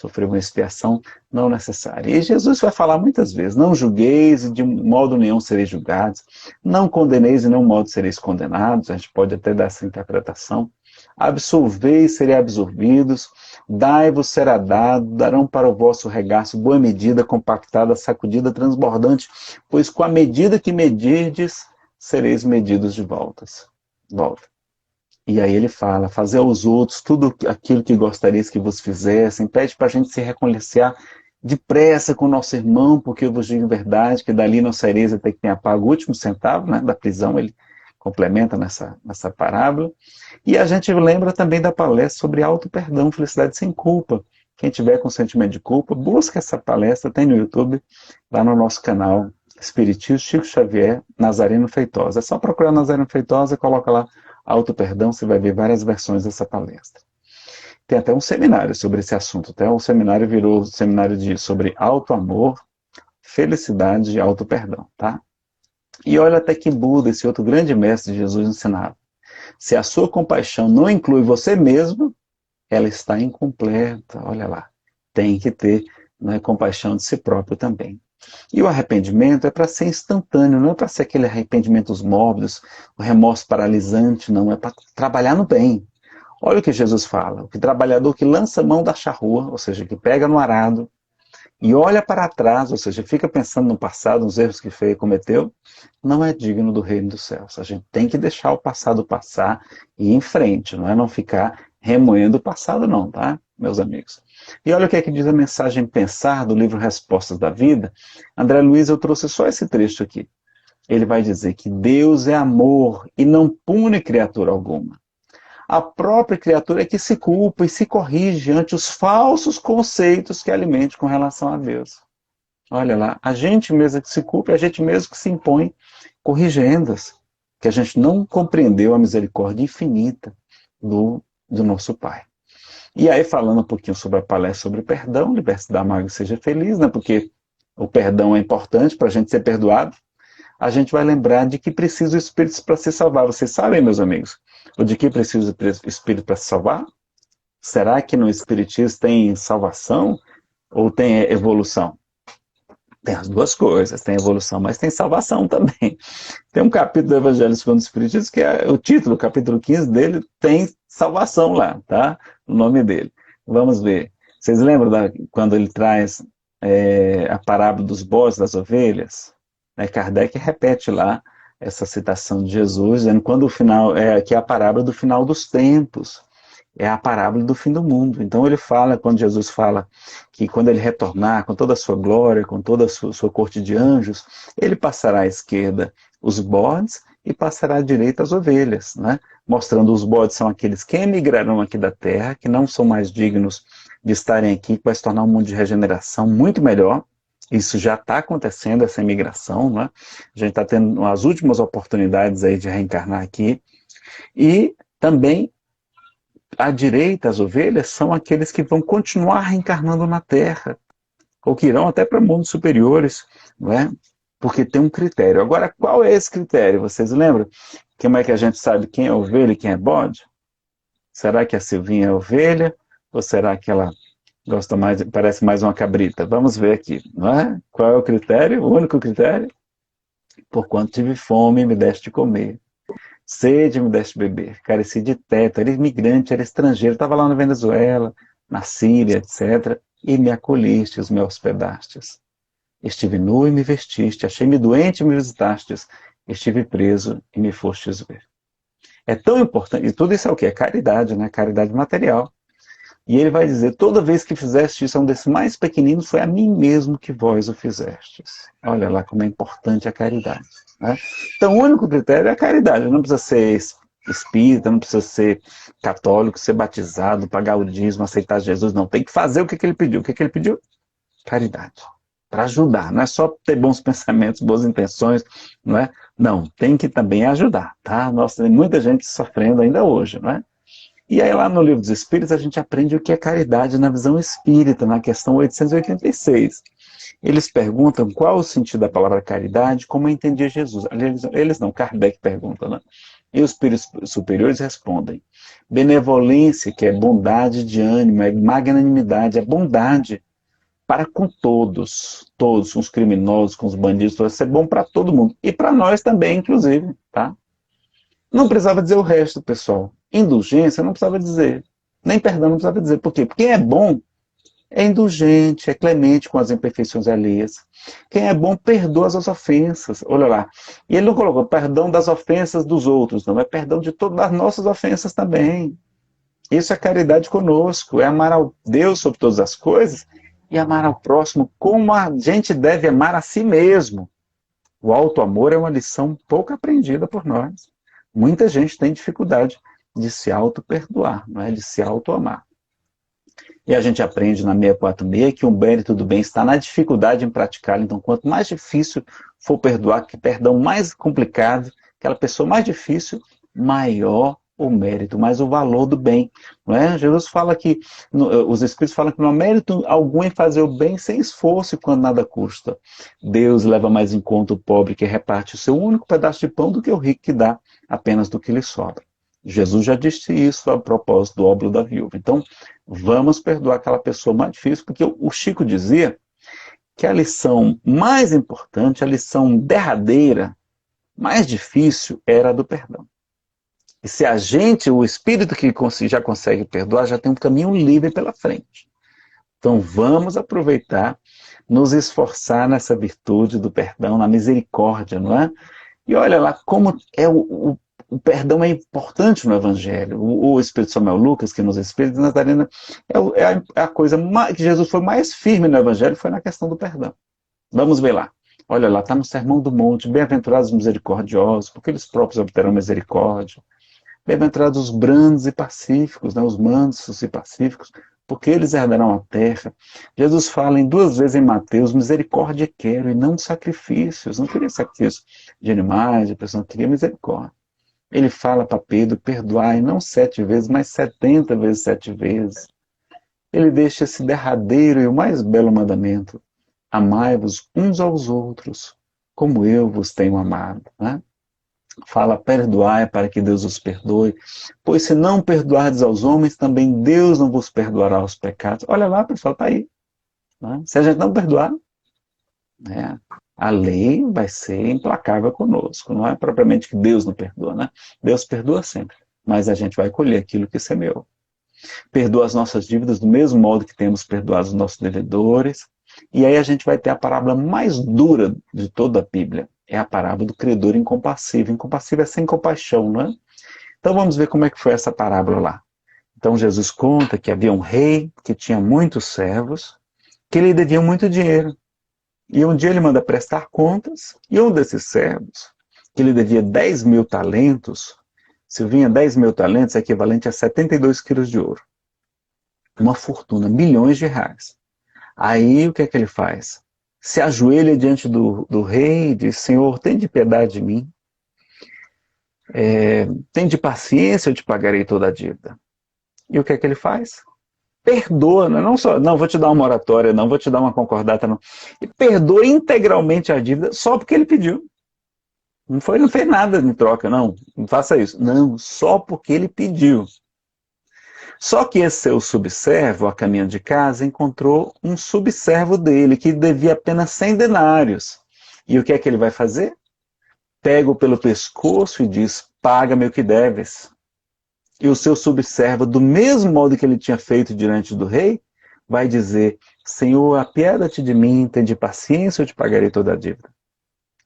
sofrer uma expiação não necessária. E Jesus vai falar muitas vezes, não julgueis e de modo nenhum sereis julgados, não condeneis e de nenhum modo sereis condenados, a gente pode até dar essa interpretação, absolveis, serei absolvidos, dai-vos, será dado, darão para o vosso regaço boa medida, compactada, sacudida, transbordante, pois com a medida que medirdes, sereis medidos de volta. E aí ele fala, fazer aos outros tudo aquilo que gostarias que vos fizessem, pede para a gente se reconciliar depressa com o nosso irmão, porque eu vos digo a verdade, que dali não saireis até que tenha pago o último centavo, né, da prisão, ele complementa nessa parábola. E a gente lembra também da palestra sobre auto-perdão, felicidade sem culpa. Quem tiver com sentimento de culpa, busca essa palestra, tem no YouTube, lá no nosso canal Espiritismo Chico Xavier, Nazareno Feitosa. É só procurar Nazareno Feitosa e coloca lá auto-perdão, você vai ver várias versões dessa palestra. Tem até um seminário sobre esse assunto, até o seminário virou seminário sobre auto-amor, felicidade e auto-perdão, tá? E olha até que Buda, esse outro grande mestre de Jesus, ensinava. Se a sua compaixão não inclui você mesmo, ela está incompleta, olha lá. Tem que ter, né, compaixão de si próprio também. E o arrependimento é para ser instantâneo, não é para ser aquele arrependimentos mórbidos, o remorso paralisante, não, é para trabalhar no bem. Olha o que Jesus fala, o que trabalhador que lança a mão da charrua, ou seja, que pega no arado, e olha para trás, ou seja, fica pensando no passado, nos erros que cometeu, não é digno do reino dos céus. A gente tem que deixar o passado passar e ir em frente, não é não ficar remoendo o passado não, tá, meus amigos? E olha o que é que diz a mensagem Pensar do livro Respostas da Vida. André Luiz, eu trouxe só esse trecho aqui. Ele vai dizer que Deus é amor e não pune criatura alguma. A própria criatura é que se culpa e se corrige ante os falsos conceitos que alimente com relação a Deus. Olha lá, a gente mesmo que se culpa, a gente mesmo que se impõe corrigendas, que a gente não compreendeu a misericórdia infinita do nosso Pai. E aí, falando um pouquinho sobre a palestra sobre perdão, liberte-se da mágoa e seja feliz, né? Porque o perdão é importante para a gente ser perdoado. A gente vai lembrar de que precisa o Espírito para se salvar. Vocês sabem, meus amigos, o de que precisa o Espírito para se salvar? Será que no Espiritismo tem salvação ou tem evolução? Tem as duas coisas, tem evolução, mas tem salvação também. Tem um capítulo do Evangelho segundo o Espiritismo, que é o título, capítulo 15 dele, tem salvação lá, tá? O nome dele. Vamos ver. Vocês lembram quando ele traz a parábola dos bodes, das ovelhas? Kardec repete lá essa citação de Jesus, dizendo quando o final, que é a parábola do final dos tempos. É a parábola do fim do mundo. Então ele fala, quando Jesus fala que quando ele retornar com toda a sua glória, com toda a sua corte de anjos, ele passará à esquerda os bodes e passará à direita as ovelhas, né? Mostrando os bodes são aqueles que emigrarão aqui da terra, que não são mais dignos de estarem aqui, que vai se tornar um mundo de regeneração muito melhor. Isso já está acontecendo, essa imigração, né? A gente está tendo as últimas oportunidades aí de reencarnar aqui. E também à direita, as ovelhas, são aqueles que vão continuar reencarnando na Terra, ou que irão até para mundos superiores, não é? Porque tem um critério. Agora, qual é esse critério? Vocês lembram? Como é que a gente sabe quem é ovelha e quem é bode? Será que a Silvinha é ovelha? Ou será que ela gosta mais, parece mais uma cabrita? Vamos ver aqui, não é? Qual é o critério? O único critério? Porquanto tive fome, me deste de comer. Sede me deste beber, careci de teto, era imigrante, era estrangeiro, estava lá na Venezuela, na Síria, etc. E me acolhistes, me hospedastes. Estive nu e me vestiste, achei-me doente e me visitastes, estive preso e me fostes ver. É tão importante, e tudo isso é o quê? É caridade, né? Caridade material. E ele vai dizer, toda vez que fizeste isso a um desses mais pequeninos, foi a mim mesmo que vós o fizestes. Olha lá como é importante a caridade. Né? Então, o único critério é a caridade. Não precisa ser espírita, não precisa ser católico, ser batizado, pagar o dízimo, aceitar Jesus. Não, tem que fazer o que ele pediu. O que ele pediu? Caridade. Para ajudar. Não é só ter bons pensamentos, boas intenções. Não é? Não, tem que também ajudar. Tá? Nossa, tem muita gente sofrendo ainda hoje. Não é? E aí lá no Livro dos Espíritos a gente aprende o que é caridade na visão espírita, na questão 886. Eles perguntam qual o sentido da palavra caridade, como entendia Jesus. Eles não, Kardec pergunta, né? E os espíritos superiores respondem: benevolência, que é bondade de ânimo, é magnanimidade, é bondade para com todos, todos, com os criminosos, com os bandidos, isso é bom para todo mundo. E para nós também, inclusive, tá? Não precisava dizer o resto, pessoal. Indulgência não precisava dizer. Nem perdão não precisava dizer. Por quê? Porque quem é bom é indulgente, é clemente com as imperfeições alheias. Quem é bom perdoa as ofensas. Olha lá. E ele não colocou perdão das ofensas dos outros, não. É perdão de todas as nossas ofensas também. Isso é caridade conosco. É amar ao Deus sobre todas as coisas e amar ao próximo como a gente deve amar a si mesmo. O auto-amor é uma lição pouco aprendida por nós. Muita gente tem dificuldade de se auto-perdoar, não é? De se auto-amar. E a gente aprende na 646 que o mérito do bem está na dificuldade em praticá-lo. Então, quanto mais difícil for perdoar, que perdão mais complicado, aquela pessoa mais difícil, maior o mérito, mais o valor do bem. Não é? Jesus fala que, os Espíritos falam que não há mérito algum em fazer o bem sem esforço e quando nada custa. Deus leva mais em conta o pobre que reparte o seu único pedaço de pão do que o rico que dá apenas do que lhe sobra. Jesus já disse isso a propósito do óbolo da viúva. Então, vamos perdoar aquela pessoa mais difícil, porque o Chico dizia que a lição mais importante, a lição derradeira, mais difícil, era a do perdão. E se a gente, o espírito que já consegue perdoar, já tem um caminho livre pela frente. Então, vamos aproveitar, nos esforçar nessa virtude do perdão, na misericórdia, não é? E olha lá como é o perdão é importante no Evangelho. O Espírito Samuel Lucas, que nos Espíritos Nazarena, é a coisa que Jesus foi mais firme no Evangelho, foi na questão do perdão. Vamos ver lá. Olha lá, está no Sermão do Monte, bem-aventurados os misericordiosos, porque eles próprios obterão misericórdia. Bem-aventurados os brandos e pacíficos, né, os mansos e pacíficos, porque eles herdarão a terra. Jesus fala em 2 vezes em Mateus, misericórdia quero e não sacrifícios. Não queria sacrifício de animais, a pessoa queria misericórdia. Ele fala para Pedro, perdoai não 7 vezes, mas 70 vezes 7 vezes. Ele deixa esse derradeiro e o mais belo mandamento. Amai-vos uns aos outros, como eu vos tenho amado. Né? Fala, perdoai para que Deus os perdoe. Pois se não perdoardes aos homens, também Deus não vos perdoará os pecados. Olha lá, pessoal, está aí. Né? Se a gente não perdoar, né, a lei vai ser implacável conosco. Não é propriamente que Deus não perdoa, né? Deus perdoa sempre, mas a gente vai colher aquilo que semeou. Perdoa as nossas dívidas do mesmo modo que temos perdoado os nossos devedores. E aí a gente vai ter a parábola mais dura de toda a Bíblia. É a parábola do credor incompassível. Incompassível é sem compaixão, não é? Então vamos ver como é que foi essa parábola lá. Então Jesus conta que havia um rei que tinha muitos servos, que lhe deviam muito dinheiro. E um dia ele manda prestar contas, e um desses servos, que lhe devia 10.000 talentos, se vinha 10.000 talentos, é equivalente a 72 quilos de ouro. Uma fortuna, milhões de reais. Aí o que é que ele faz? Se ajoelha diante do rei e diz, Senhor, tem de piedade de mim. Tem de paciência, eu te pagarei toda a dívida. E o que é que ele faz? Perdoa, não só, não vou te dar uma moratória, não vou te dar uma concordata, não. E perdoa integralmente a dívida só porque ele pediu. Não fez nada em troca, não faça isso. Não, só porque ele pediu. Só que esse seu subservo, a caminho de casa, encontrou um subservo dele que devia apenas 100 denários. E o que é que ele vai fazer? Pega-o pelo pescoço e diz, paga-me o que deves. E o seu subservo, do mesmo modo que ele tinha feito diante do rei, vai dizer, Senhor, apieda-te de mim, tem de paciência, eu te pagarei toda a dívida.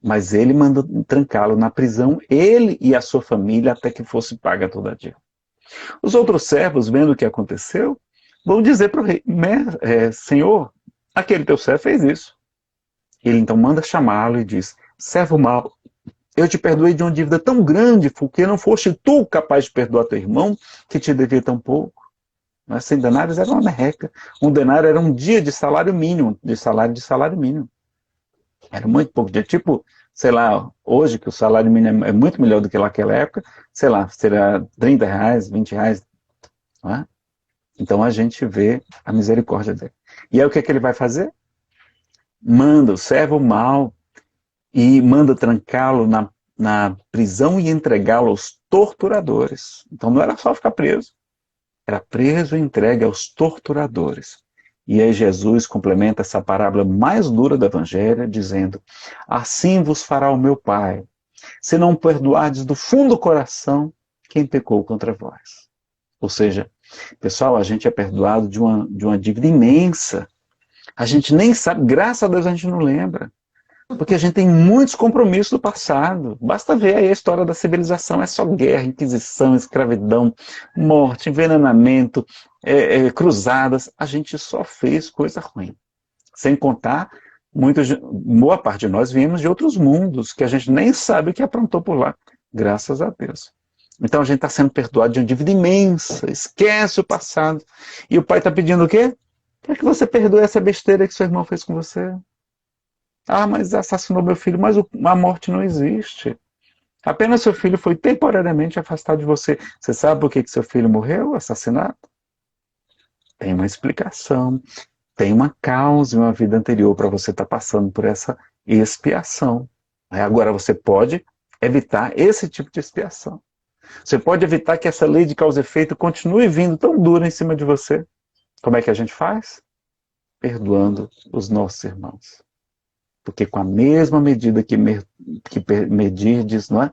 Mas ele mandou trancá-lo na prisão, ele e a sua família, até que fosse paga toda a dívida. Os outros servos, vendo o que aconteceu, vão dizer para o rei, Senhor, aquele teu servo fez isso. Ele então manda chamá-lo e diz, servo mau, eu te perdoei de uma dívida tão grande, porque não foste tu capaz de perdoar teu irmão, que te devia tão pouco. Mas 100 denários era uma merreca. Um denário era um dia de salário mínimo, de salário mínimo. Era muito pouco dia. Tipo, sei lá, hoje que o salário mínimo é muito melhor do que naquela época, sei lá, será 30 reais, 20 reais. Não é? Então a gente vê a misericórdia dele. E aí o que é que ele vai fazer? Manda o servo mau e manda trancá-lo na prisão e entregá-lo aos torturadores. Então não era só ficar preso, era preso e entregue aos torturadores. E aí Jesus complementa essa parábola mais dura do Evangelho, dizendo: assim vos fará o meu Pai, se não perdoardes do fundo do coração quem pecou contra vós. Ou seja, pessoal, a gente é perdoado de uma dívida imensa. A gente nem sabe, graças a Deus a gente não lembra. Porque a gente tem muitos compromissos do passado. Basta ver aí a história da civilização, é só guerra, inquisição, escravidão, morte, envenenamento, cruzadas. A gente só fez coisa ruim. Sem contar, boa parte de nós viemos de outros mundos, que a gente nem sabe o que aprontou por lá, graças a Deus. Então a gente está sendo perdoado de uma dívida imensa, esquece o passado. E o pai está pedindo o quê? Quer que você perdoe essa besteira que seu irmão fez com você? Ah, mas assassinou meu filho, mas a morte não existe. Apenas seu filho foi temporariamente afastado de você. Você sabe por que seu filho morreu, assassinado? Tem uma explicação, tem uma causa em uma vida anterior para você estar passando por essa expiação. Agora você pode evitar esse tipo de expiação. Você pode evitar que essa lei de causa e efeito continue vindo tão dura em cima de você. Como é que a gente faz? Perdoando os nossos irmãos. Porque com a mesma medida que medirdes, não é?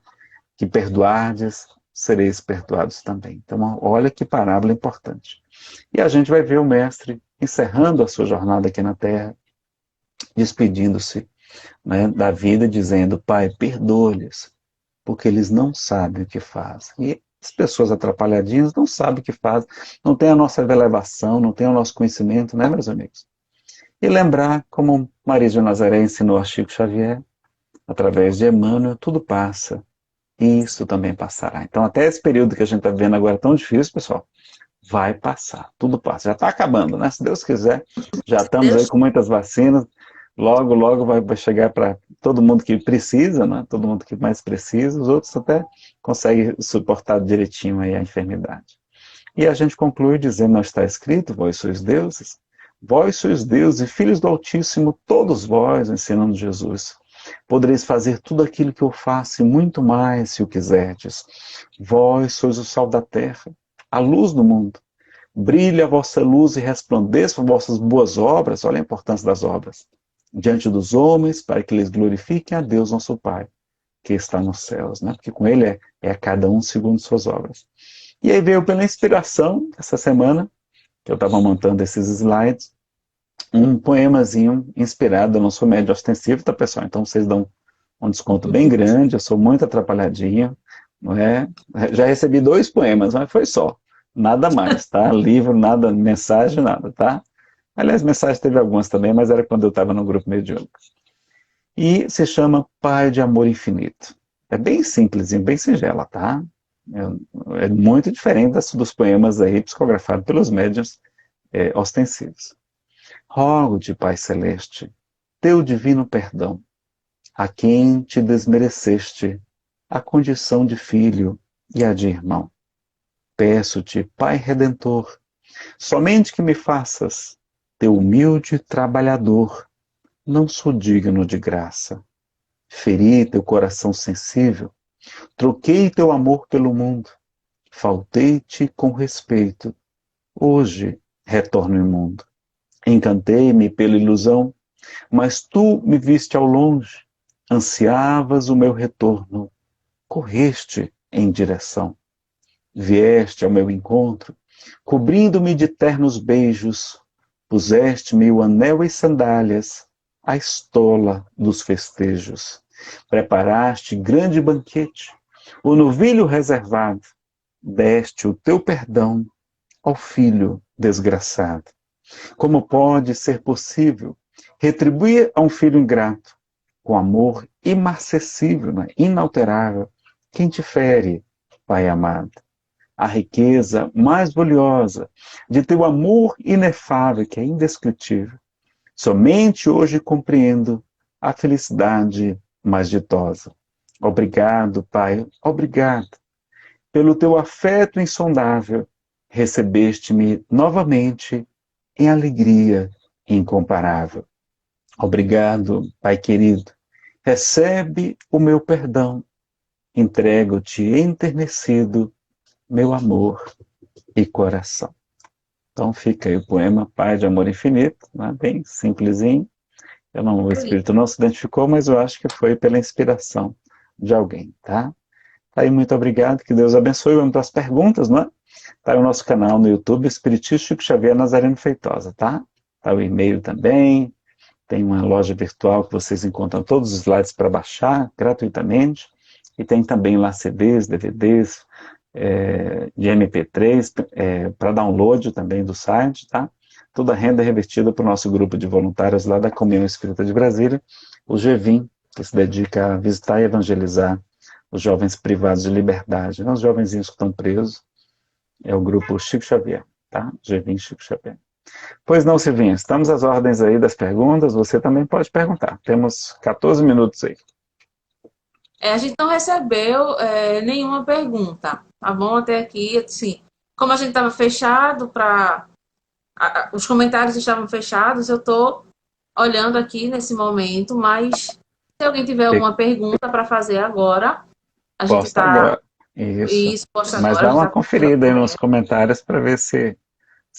Que perdoardes, sereis perdoados também. Então, olha que parábola importante. E a gente vai ver o mestre encerrando a sua jornada aqui na Terra, despedindo-se, né, da vida, dizendo: Pai, perdoa-lhes, porque eles não sabem o que fazem. E as pessoas atrapalhadinhas não sabem o que fazem, não têm a nossa elevação, não têm o nosso conhecimento, né, meus amigos? E lembrar, como Maria de Nazaré ensinou a Chico Xavier, através de Emmanuel, tudo passa, e isso também passará. Então, até esse período que a gente está vivendo agora tão difícil, pessoal, vai passar, tudo passa. Já está acabando, né? Se Deus quiser, já estamos aí com muitas vacinas, logo, logo vai chegar para todo mundo que precisa, né? Todo mundo que mais precisa, os outros até conseguem suportar direitinho aí a enfermidade. E a gente conclui dizendo: não está escrito, vós sois deuses e filhos do Altíssimo, todos vós, ensinando Jesus. Podereis fazer tudo aquilo que eu faço e muito mais, se o quiserdes. Vós sois o sal da terra, a luz do mundo. Brilhe a vossa luz e resplandeçam vossas boas obras, olha a importância das obras, diante dos homens, para que eles glorifiquem a Deus, nosso Pai, que está nos céus, né? Porque com Ele é a cada um segundo suas obras. E aí veio pela inspiração, essa semana, que eu estava montando esses slides, um poemazinho inspirado. Eu não sou médio ostensivo, tá, pessoal? Então vocês dão um desconto bem grande, eu sou muito atrapalhadinho, não é? Já recebi 2 poemas, mas foi só, nada mais, tá? Livro, nada, mensagem, nada, tá? Aliás, mensagem teve algumas também, mas era quando eu estava no grupo mediúnico. E se chama Pai de Amor Infinito. É bem simplesinho, bem singela, tá? É muito diferente dos poemas aí psicografados pelos médiuns ostensivos. Rogo-te, Pai Celeste, teu divino perdão, a quem te desmereceste a condição de filho e a de irmão. Peço-te, Pai Redentor, somente que me faças teu humilde trabalhador. Não sou digno de graça. Feri teu coração sensível, troquei teu amor pelo mundo, faltei-te com respeito, hoje retorno imundo. Encantei-me pela ilusão, mas tu me viste ao longe, ansiavas o meu retorno, correste em direção. Vieste ao meu encontro, cobrindo-me de ternos beijos, puseste-me o anel e sandálias, a estola dos festejos. Preparaste grande banquete, o novilho reservado, deste o teu perdão ao filho desgraçado. Como pode ser possível retribuir a um filho ingrato com amor imarcessível, né, inalterável, quem te fere, Pai amado? A riqueza mais valiosa de teu amor inefável, que é indescritível. Somente hoje compreendo a felicidade mais ditosa. Obrigado, Pai, obrigado. Pelo teu afeto insondável, recebeste-me novamente em alegria incomparável. Obrigado, Pai querido. Recebe o meu perdão entrego-te enternecido meu amor e coração. Então fica aí o poema Pai de Amor Infinito, né? Bem simplesinho. O espírito não se identificou, mas eu acho que foi pela inspiração de alguém, tá? Tá aí, muito obrigado, que Deus abençoe. Vamos para as perguntas, não é? Tá aí o nosso canal no YouTube, Espiritismo Chico Xavier Nazareno Feitosa, tá? Tá o e-mail também, tem uma loja virtual que vocês encontram todos os slides para baixar gratuitamente, e tem também lá CDs, DVDs, de MP3, para download também do site, tá? Toda a renda é revertida para o nosso grupo de voluntários lá da Comunhão Espírita de Brasília, o GEVIM, que se dedica a visitar e evangelizar os jovens privados de liberdade, né? Os jovenzinhos que estão presos, é o grupo Chico Xavier, tá? GEVIM Chico Xavier. Pois não, Silvinha, estamos às ordens aí das perguntas, você também pode perguntar. Temos 14 minutos aí. A gente não recebeu nenhuma pergunta, tá bom? Até aqui, assim, como a gente estava fechado os comentários estavam fechados, eu estou olhando aqui nesse momento, mas se alguém tiver alguma pergunta para fazer agora, a gente posta está... agora. Isso. Posta Mas agora, dá uma tá conferida aí nos comentários para ver se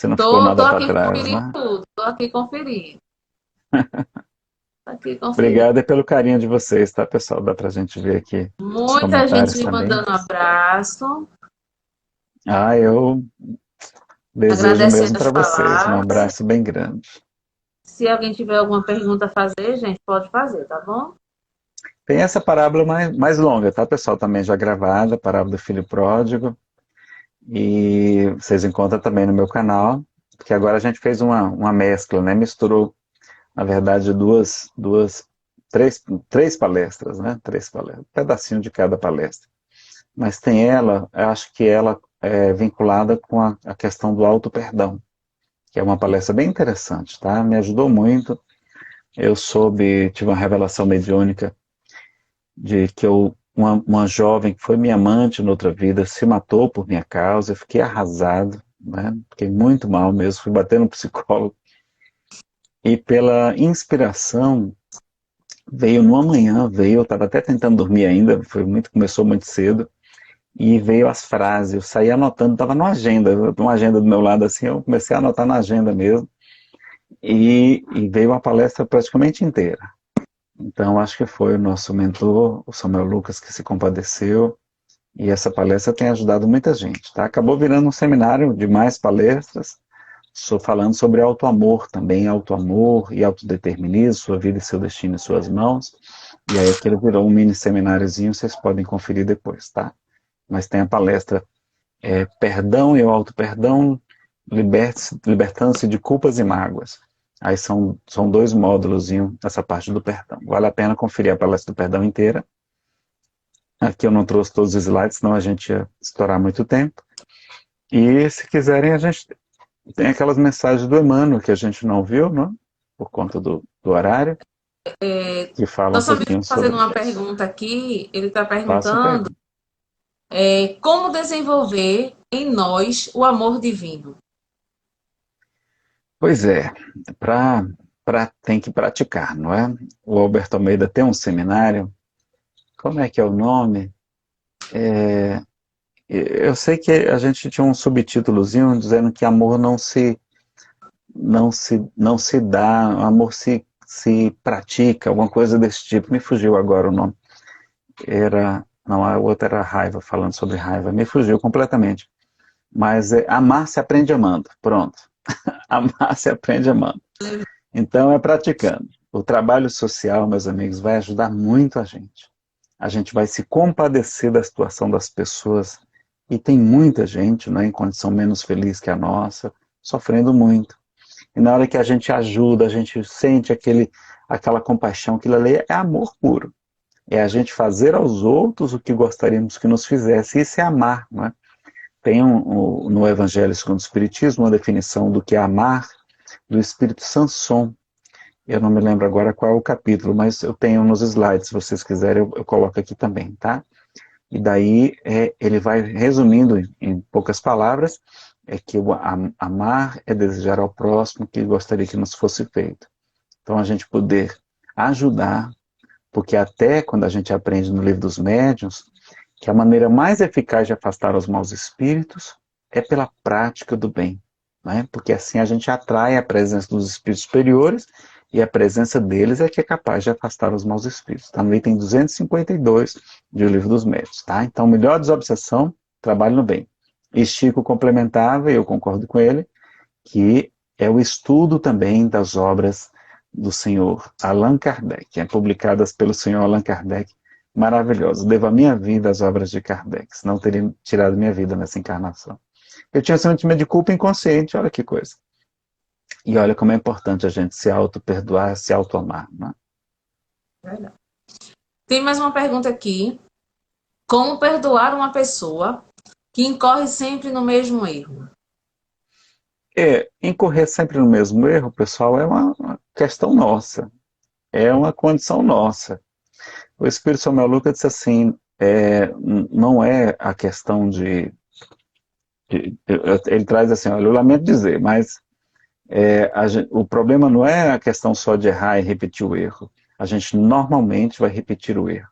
não ficou tô nada para aqui trás, conferindo né? tudo, tô aqui conferindo. Obrigado pelo carinho de vocês, tá, pessoal? Dá pra gente ver aqui os Muita gente comentários me também. mandando um abraço. Eu desejo mesmo Agradecendo as para vocês. Um palavras. abraço bem grande. Se alguém tiver alguma pergunta a fazer, gente, pode fazer, tá bom? Tem essa parábola mais longa, tá, pessoal? Também já gravada, parábola do filho pródigo. E vocês encontram também no meu canal, porque agora a gente fez uma mescla, né? Misturou, na verdade, três palestras, né? Três palestras, um pedacinho de cada palestra. Mas tem eu acho que ela é vinculada com a questão do auto-perdão, que é uma palestra bem interessante, tá? Me ajudou muito. Eu tive uma revelação mediúnica de que uma jovem que foi minha amante noutra vida se matou por minha causa. Eu fiquei arrasado, né? Fiquei muito mal mesmo, fui bater no psicólogo. E pela inspiração, veio numa manhã, eu estava até tentando dormir ainda, começou muito cedo, e veio as frases, eu saí anotando, estava numa agenda, uma agenda do meu lado assim, eu comecei a anotar na agenda mesmo, e veio a palestra praticamente inteira. Então, acho que foi o nosso mentor, o Samuel Lucas, que se compadeceu, e essa palestra tem ajudado muita gente, tá? Acabou virando um seminário de mais palestras, falando sobre auto-amor também, auto-amor e autodeterminismo, sua vida e seu destino em suas mãos, e aí aquilo virou um mini semináriozinho, vocês podem conferir depois, tá? Mas tem a palestra Perdão e o Auto-Perdão, libertando-se de culpas e mágoas. Aí são 2 módulos, essa parte do perdão. Vale a pena conferir a palestra do perdão inteira. Aqui eu não trouxe todos os slides, senão a gente ia estourar muito tempo. E se quiserem, a gente tem aquelas mensagens do Emmanuel que a gente não viu, né? Por conta do horário, que fala um Nosso amigo pouquinho está fazendo sobre... uma pergunta aqui, ele está Façam perguntando pergunta. Como desenvolver em nós o amor divino. Pois é, tem que praticar, não é? O Alberto Almeida tem um seminário, como é que é o nome? Eu sei que a gente tinha um subtítulozinho dizendo que amor não se dá, amor se pratica, alguma coisa desse tipo. Me fugiu agora o nome. Não, a outra era raiva, falando sobre raiva. Me fugiu completamente. Mas amar se aprende amando. Pronto. Amar se aprende amando. Então é praticando. O trabalho social, meus amigos, vai ajudar muito a gente. A gente vai se compadecer da situação das pessoas. E tem muita gente, né, em condição menos feliz que a nossa, sofrendo muito. E na hora que a gente ajuda, a gente sente aquela compaixão, aquilo ali é amor puro. É a gente fazer aos outros o que gostaríamos que nos fizesse. Isso é amar, não é? Tem no Evangelho segundo o Espiritismo uma definição do que é amar do Espírito Sanson. Eu não me lembro agora qual é o capítulo, mas eu tenho nos slides, se vocês quiserem eu coloco aqui também, tá? E daí ele vai resumindo em poucas palavras, que amar é desejar ao próximo que gostaria que nos fosse feito. Então a gente poder ajudar, porque até quando a gente aprende no livro dos médiuns, que a maneira mais eficaz de afastar os maus espíritos é pela prática do bem, né? Porque assim a gente atrai a presença dos espíritos superiores e a presença deles é que é capaz de afastar os maus espíritos. Tá no item 252 do Livro dos Médiuns, tá? Então, melhor desobsessão, trabalho no bem. E Chico complementava, e eu concordo com ele, que é o estudo também das obras do senhor Allan Kardec, publicadas pelo senhor Allan Kardec, maravilhoso. Devo a minha vida às obras de Kardec, senão teria tirado minha vida nessa encarnação. Eu tinha sentimento de culpa inconsciente, olha que coisa. E olha como é importante a gente se auto-perdoar, se auto-amar. Né? Verdade. Tem mais uma pergunta aqui. Como perdoar uma pessoa que incorre sempre no mesmo erro? Incorrer sempre no mesmo erro, pessoal, é uma questão nossa. É uma condição nossa. O Espírito Samuel Lucas disse assim, não é a questão ele traz assim, olha, eu lamento dizer, mas o problema não é a questão só de errar e repetir o erro. A gente normalmente vai repetir o erro.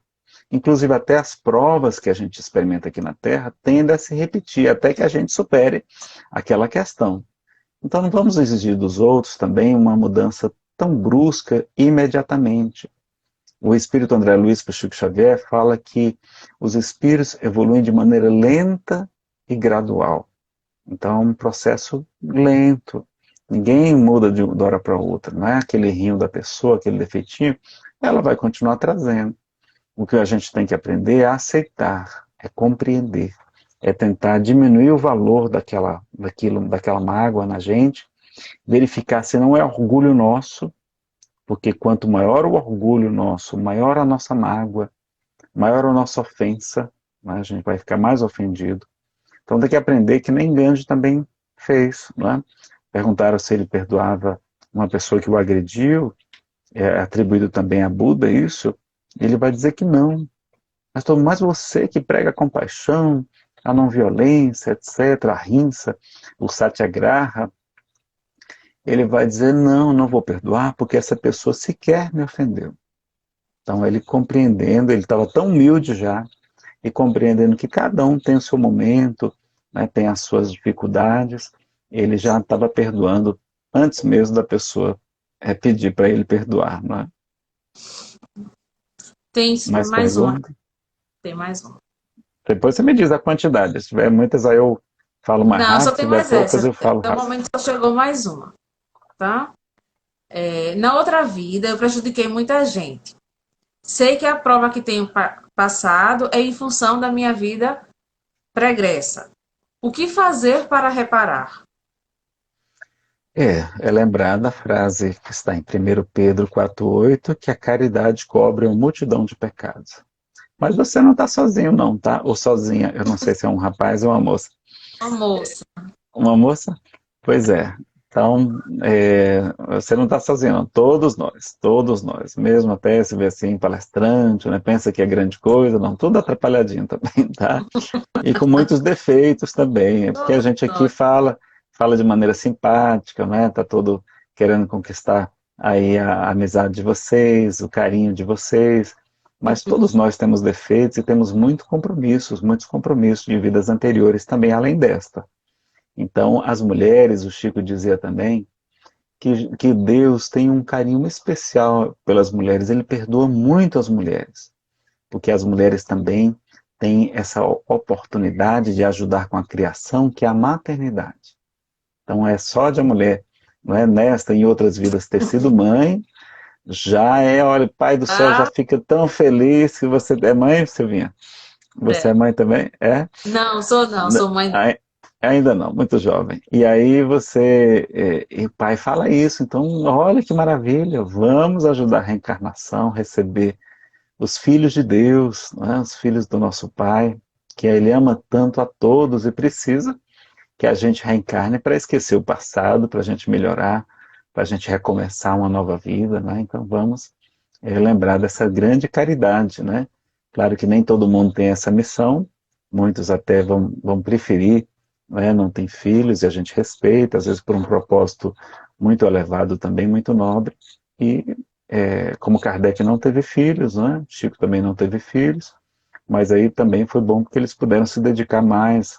Inclusive até as provas que a gente experimenta aqui na Terra tendem a se repetir, até que a gente supere aquela questão. Então não vamos exigir dos outros também uma mudança tão brusca imediatamente. O espírito André Luiz para Chico Xavier fala que os espíritos evoluem de maneira lenta e gradual. Então é um processo lento. Ninguém muda de uma hora para outra. Não é aquele rinho da pessoa, aquele defeitinho, ela vai continuar trazendo. O que a gente tem que aprender é aceitar, é compreender, é tentar diminuir o valor daquela mágoa na gente, verificar se não é orgulho nosso, porque quanto maior o orgulho nosso, maior a nossa mágoa, maior a nossa ofensa, né, a gente vai ficar mais ofendido. Então tem que aprender que nem Gandhi também fez. Né? Perguntaram se ele perdoava uma pessoa que o agrediu, atribuído também a Buda isso, ele vai dizer que não. Mas você que prega a compaixão, a não violência, etc., a rinça, o satyagraha, ele vai dizer, não vou perdoar, porque essa pessoa sequer me ofendeu. Então ele compreendendo, ele estava tão humilde já, e compreendendo que cada um tem o seu momento, né, tem as suas dificuldades, ele já estava perdoando antes mesmo da pessoa pedir para ele perdoar. Não é? Tem Mais mais uma. pergunta? Tem mais uma. Depois você me diz a quantidade. Se tiver muitas, aí eu falo mais Não, só rápido. Se tem tiver mais poucas, essa. eu falo Até o rápido. momento só chegou mais uma, tá? Na outra vida, eu prejudiquei muita gente. Sei que a prova que tenho passado é em função da minha vida pregressa. O que fazer para reparar? É lembrar da frase que está em 1 Pedro 4,8, que a caridade cobre uma multidão de pecados. Mas você não está sozinho não, tá? Ou sozinha, eu não sei se é um rapaz ou uma moça. Uma moça. Uma moça? Pois é. Então, você não está sozinho, não. Todos nós. Mesmo até se vê assim, palestrante, né? Pensa que é grande coisa, não. Tudo atrapalhadinho também, tá? E com muitos defeitos também. É porque a gente aqui fala de maneira simpática, né? Tá todo querendo conquistar aí a amizade de vocês, o carinho de vocês. Mas todos nós temos defeitos e temos muitos compromissos de vidas anteriores também, além desta. Então, as mulheres, o Chico dizia também, que Deus tem um carinho especial pelas mulheres, ele perdoa muito as mulheres, porque as mulheres também têm essa oportunidade de ajudar com a criação, que é a maternidade. Então, é só de a mulher, não é, nesta e em outras vidas ter sido mãe, olha, o Pai do Céu já fica tão feliz que você é mãe, Silvinha? Você é mãe também? É? Não, sou mãe. Ainda não, muito jovem. E aí e o pai fala isso, então olha que maravilha, vamos ajudar a reencarnação, receber os filhos de Deus, né, os filhos do nosso Pai, que Ele ama tanto a todos e precisa que a gente reencarne para esquecer o passado, para a gente melhorar, para a gente recomeçar uma nova vida, né? Então vamos lembrar dessa grande caridade, né? Claro que nem todo mundo tem essa missão, muitos até vão preferir, né, não tem filhos, e a gente respeita, às vezes por um propósito muito elevado também, muito nobre, e como Kardec não teve filhos, né, Chico também não teve filhos, mas aí também foi bom porque eles puderam se dedicar mais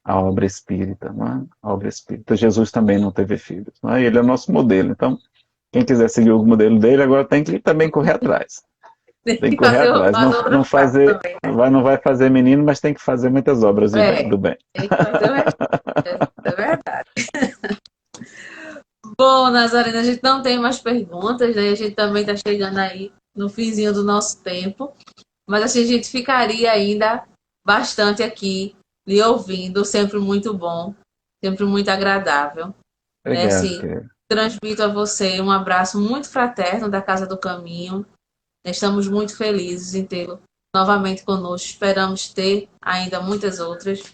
à obra espírita, não é? A obra espírita. Jesus também não teve filhos, não é? Ele é o nosso modelo, então quem quiser seguir o modelo dele, agora tem que também correr atrás. Tem Tem que que correr fazer atrás. as Não outras partes fazer, também. não vai fazer menino, mas tem que fazer muitas obras de bem, É, do bem. tem que fazer o resto. É verdade. Bom, Nazarena, a gente não tem mais perguntas, né? A gente também está chegando aí no finzinho do nosso tempo. Mas assim, a gente ficaria ainda bastante aqui lhe ouvindo, sempre muito bom, sempre muito agradável. Né? Obrigado, Assim, querido. transmito a você um abraço muito fraterno da Casa do Caminho. Estamos muito felizes em tê-lo novamente conosco. Esperamos ter ainda muitos outros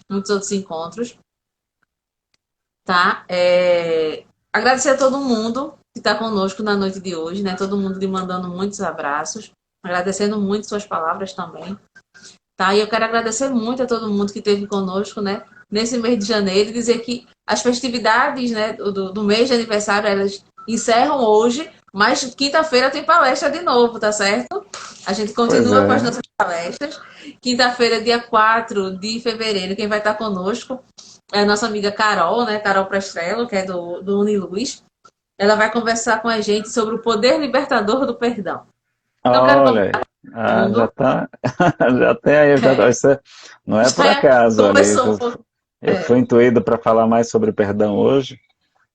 encontros. Tá? Agradecer a todo mundo que está conosco na noite de hoje, né? Todo mundo lhe mandando muitos abraços, agradecendo muito suas palavras também. Tá? E eu quero agradecer muito a todo mundo que esteve conosco, né? Nesse mês de janeiro, e dizer que as festividades, né, do mês de aniversário, elas encerram hoje, mas quinta-feira tem palestra de novo, tá certo? A gente Pois continua com as é. nossas palestras. Quinta-feira, dia 4 de fevereiro, quem vai estar conosco é a nossa amiga Carol, né? Carol Prestrello, que é do Uniluz. Ela vai conversar com a gente sobre o poder libertador do perdão. Então, eu quero Olha convidar aí. todo Ah, já mundo. tá. Já tem aí. Isso não é por acaso, ali. Começou um pouco. Eu fui intuído para falar mais sobre perdão hoje.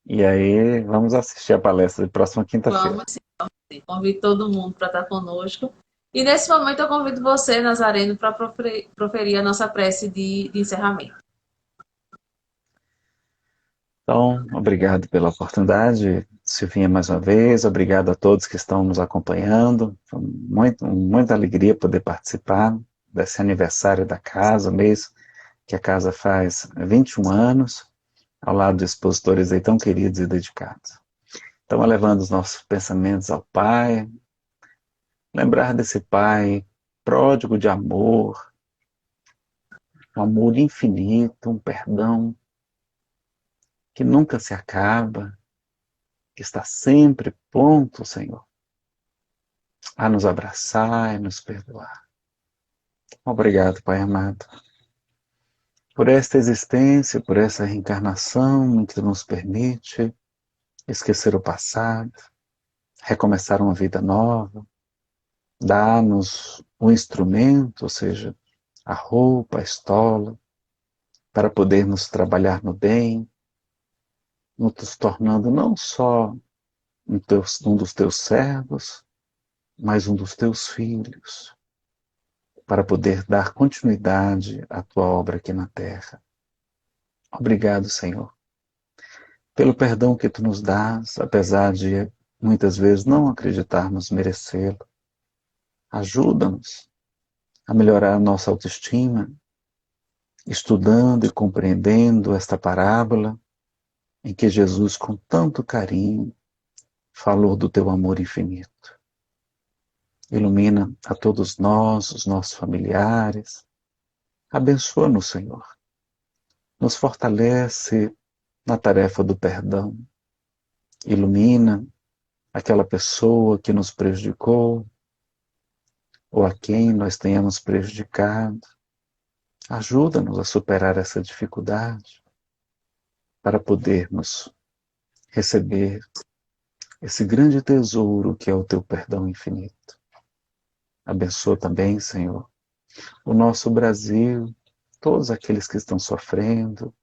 E aí, vamos assistir a palestra de próxima quinta-feira. Vamos sim. Convido todo mundo para estar conosco. E nesse momento eu convido você, Nazareno, para proferir a nossa prece de encerramento. Então, obrigado pela oportunidade, Silvinha, mais uma vez. Obrigado a todos que estão nos acompanhando. Foi muita alegria poder participar desse aniversário da casa, mês que a casa faz 21 anos, ao lado de expositores aí tão queridos e dedicados. Então, elevando os nossos pensamentos ao Pai, lembrar desse Pai pródigo de amor, um amor infinito, um perdão que nunca se acaba, que está sempre pronto, Senhor, a nos abraçar e nos perdoar. Obrigado, Pai amado, por esta existência, por essa reencarnação que nos permite esquecer o passado, recomeçar uma vida nova, dar-nos o instrumento, ou seja, a roupa, a estola, para podermos trabalhar no bem, nos tornando não só um dos teus servos, mas um dos teus filhos, para poder dar continuidade à tua obra aqui na terra. Obrigado, Senhor, pelo perdão que tu nos dás, apesar de muitas vezes não acreditarmos merecê-lo. Ajuda-nos a melhorar a nossa autoestima, estudando e compreendendo esta parábola em que Jesus, com tanto carinho, falou do teu amor infinito. Ilumina a todos nós, os nossos familiares. Abençoa-nos, Senhor. Nos fortalece na tarefa do perdão. Ilumina aquela pessoa que nos prejudicou ou a quem nós tenhamos prejudicado. Ajuda-nos a superar essa dificuldade para podermos receber esse grande tesouro que é o teu perdão infinito. Abençoa também, Senhor, o nosso Brasil, todos aqueles que estão sofrendo,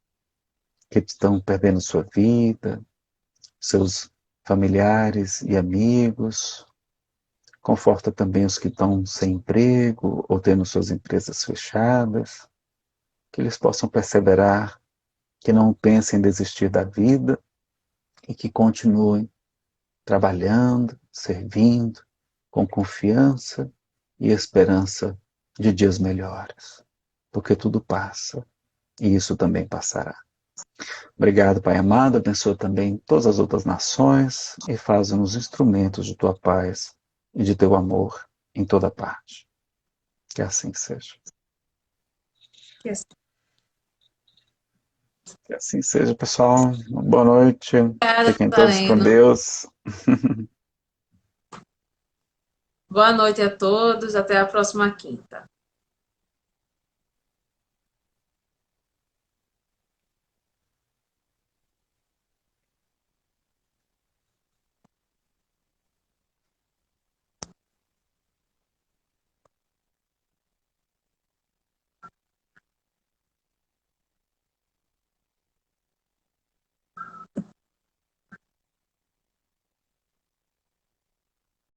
que estão perdendo sua vida, seus familiares e amigos. Conforta também os que estão sem emprego ou tendo suas empresas fechadas, que eles possam perseverar, que não pensem em desistir da vida e que continuem trabalhando, servindo, com confiança e esperança de dias melhores, porque tudo passa e isso também passará. Obrigado, Pai amado, abençoa também todas as outras nações e faz-nos instrumentos de tua paz e de teu amor em toda parte. Que assim seja. Yes. Que assim seja, pessoal. Boa noite. Obrigada, Fiquem todos com Nazareno. Deus. Boa noite a todos. Até a próxima quinta.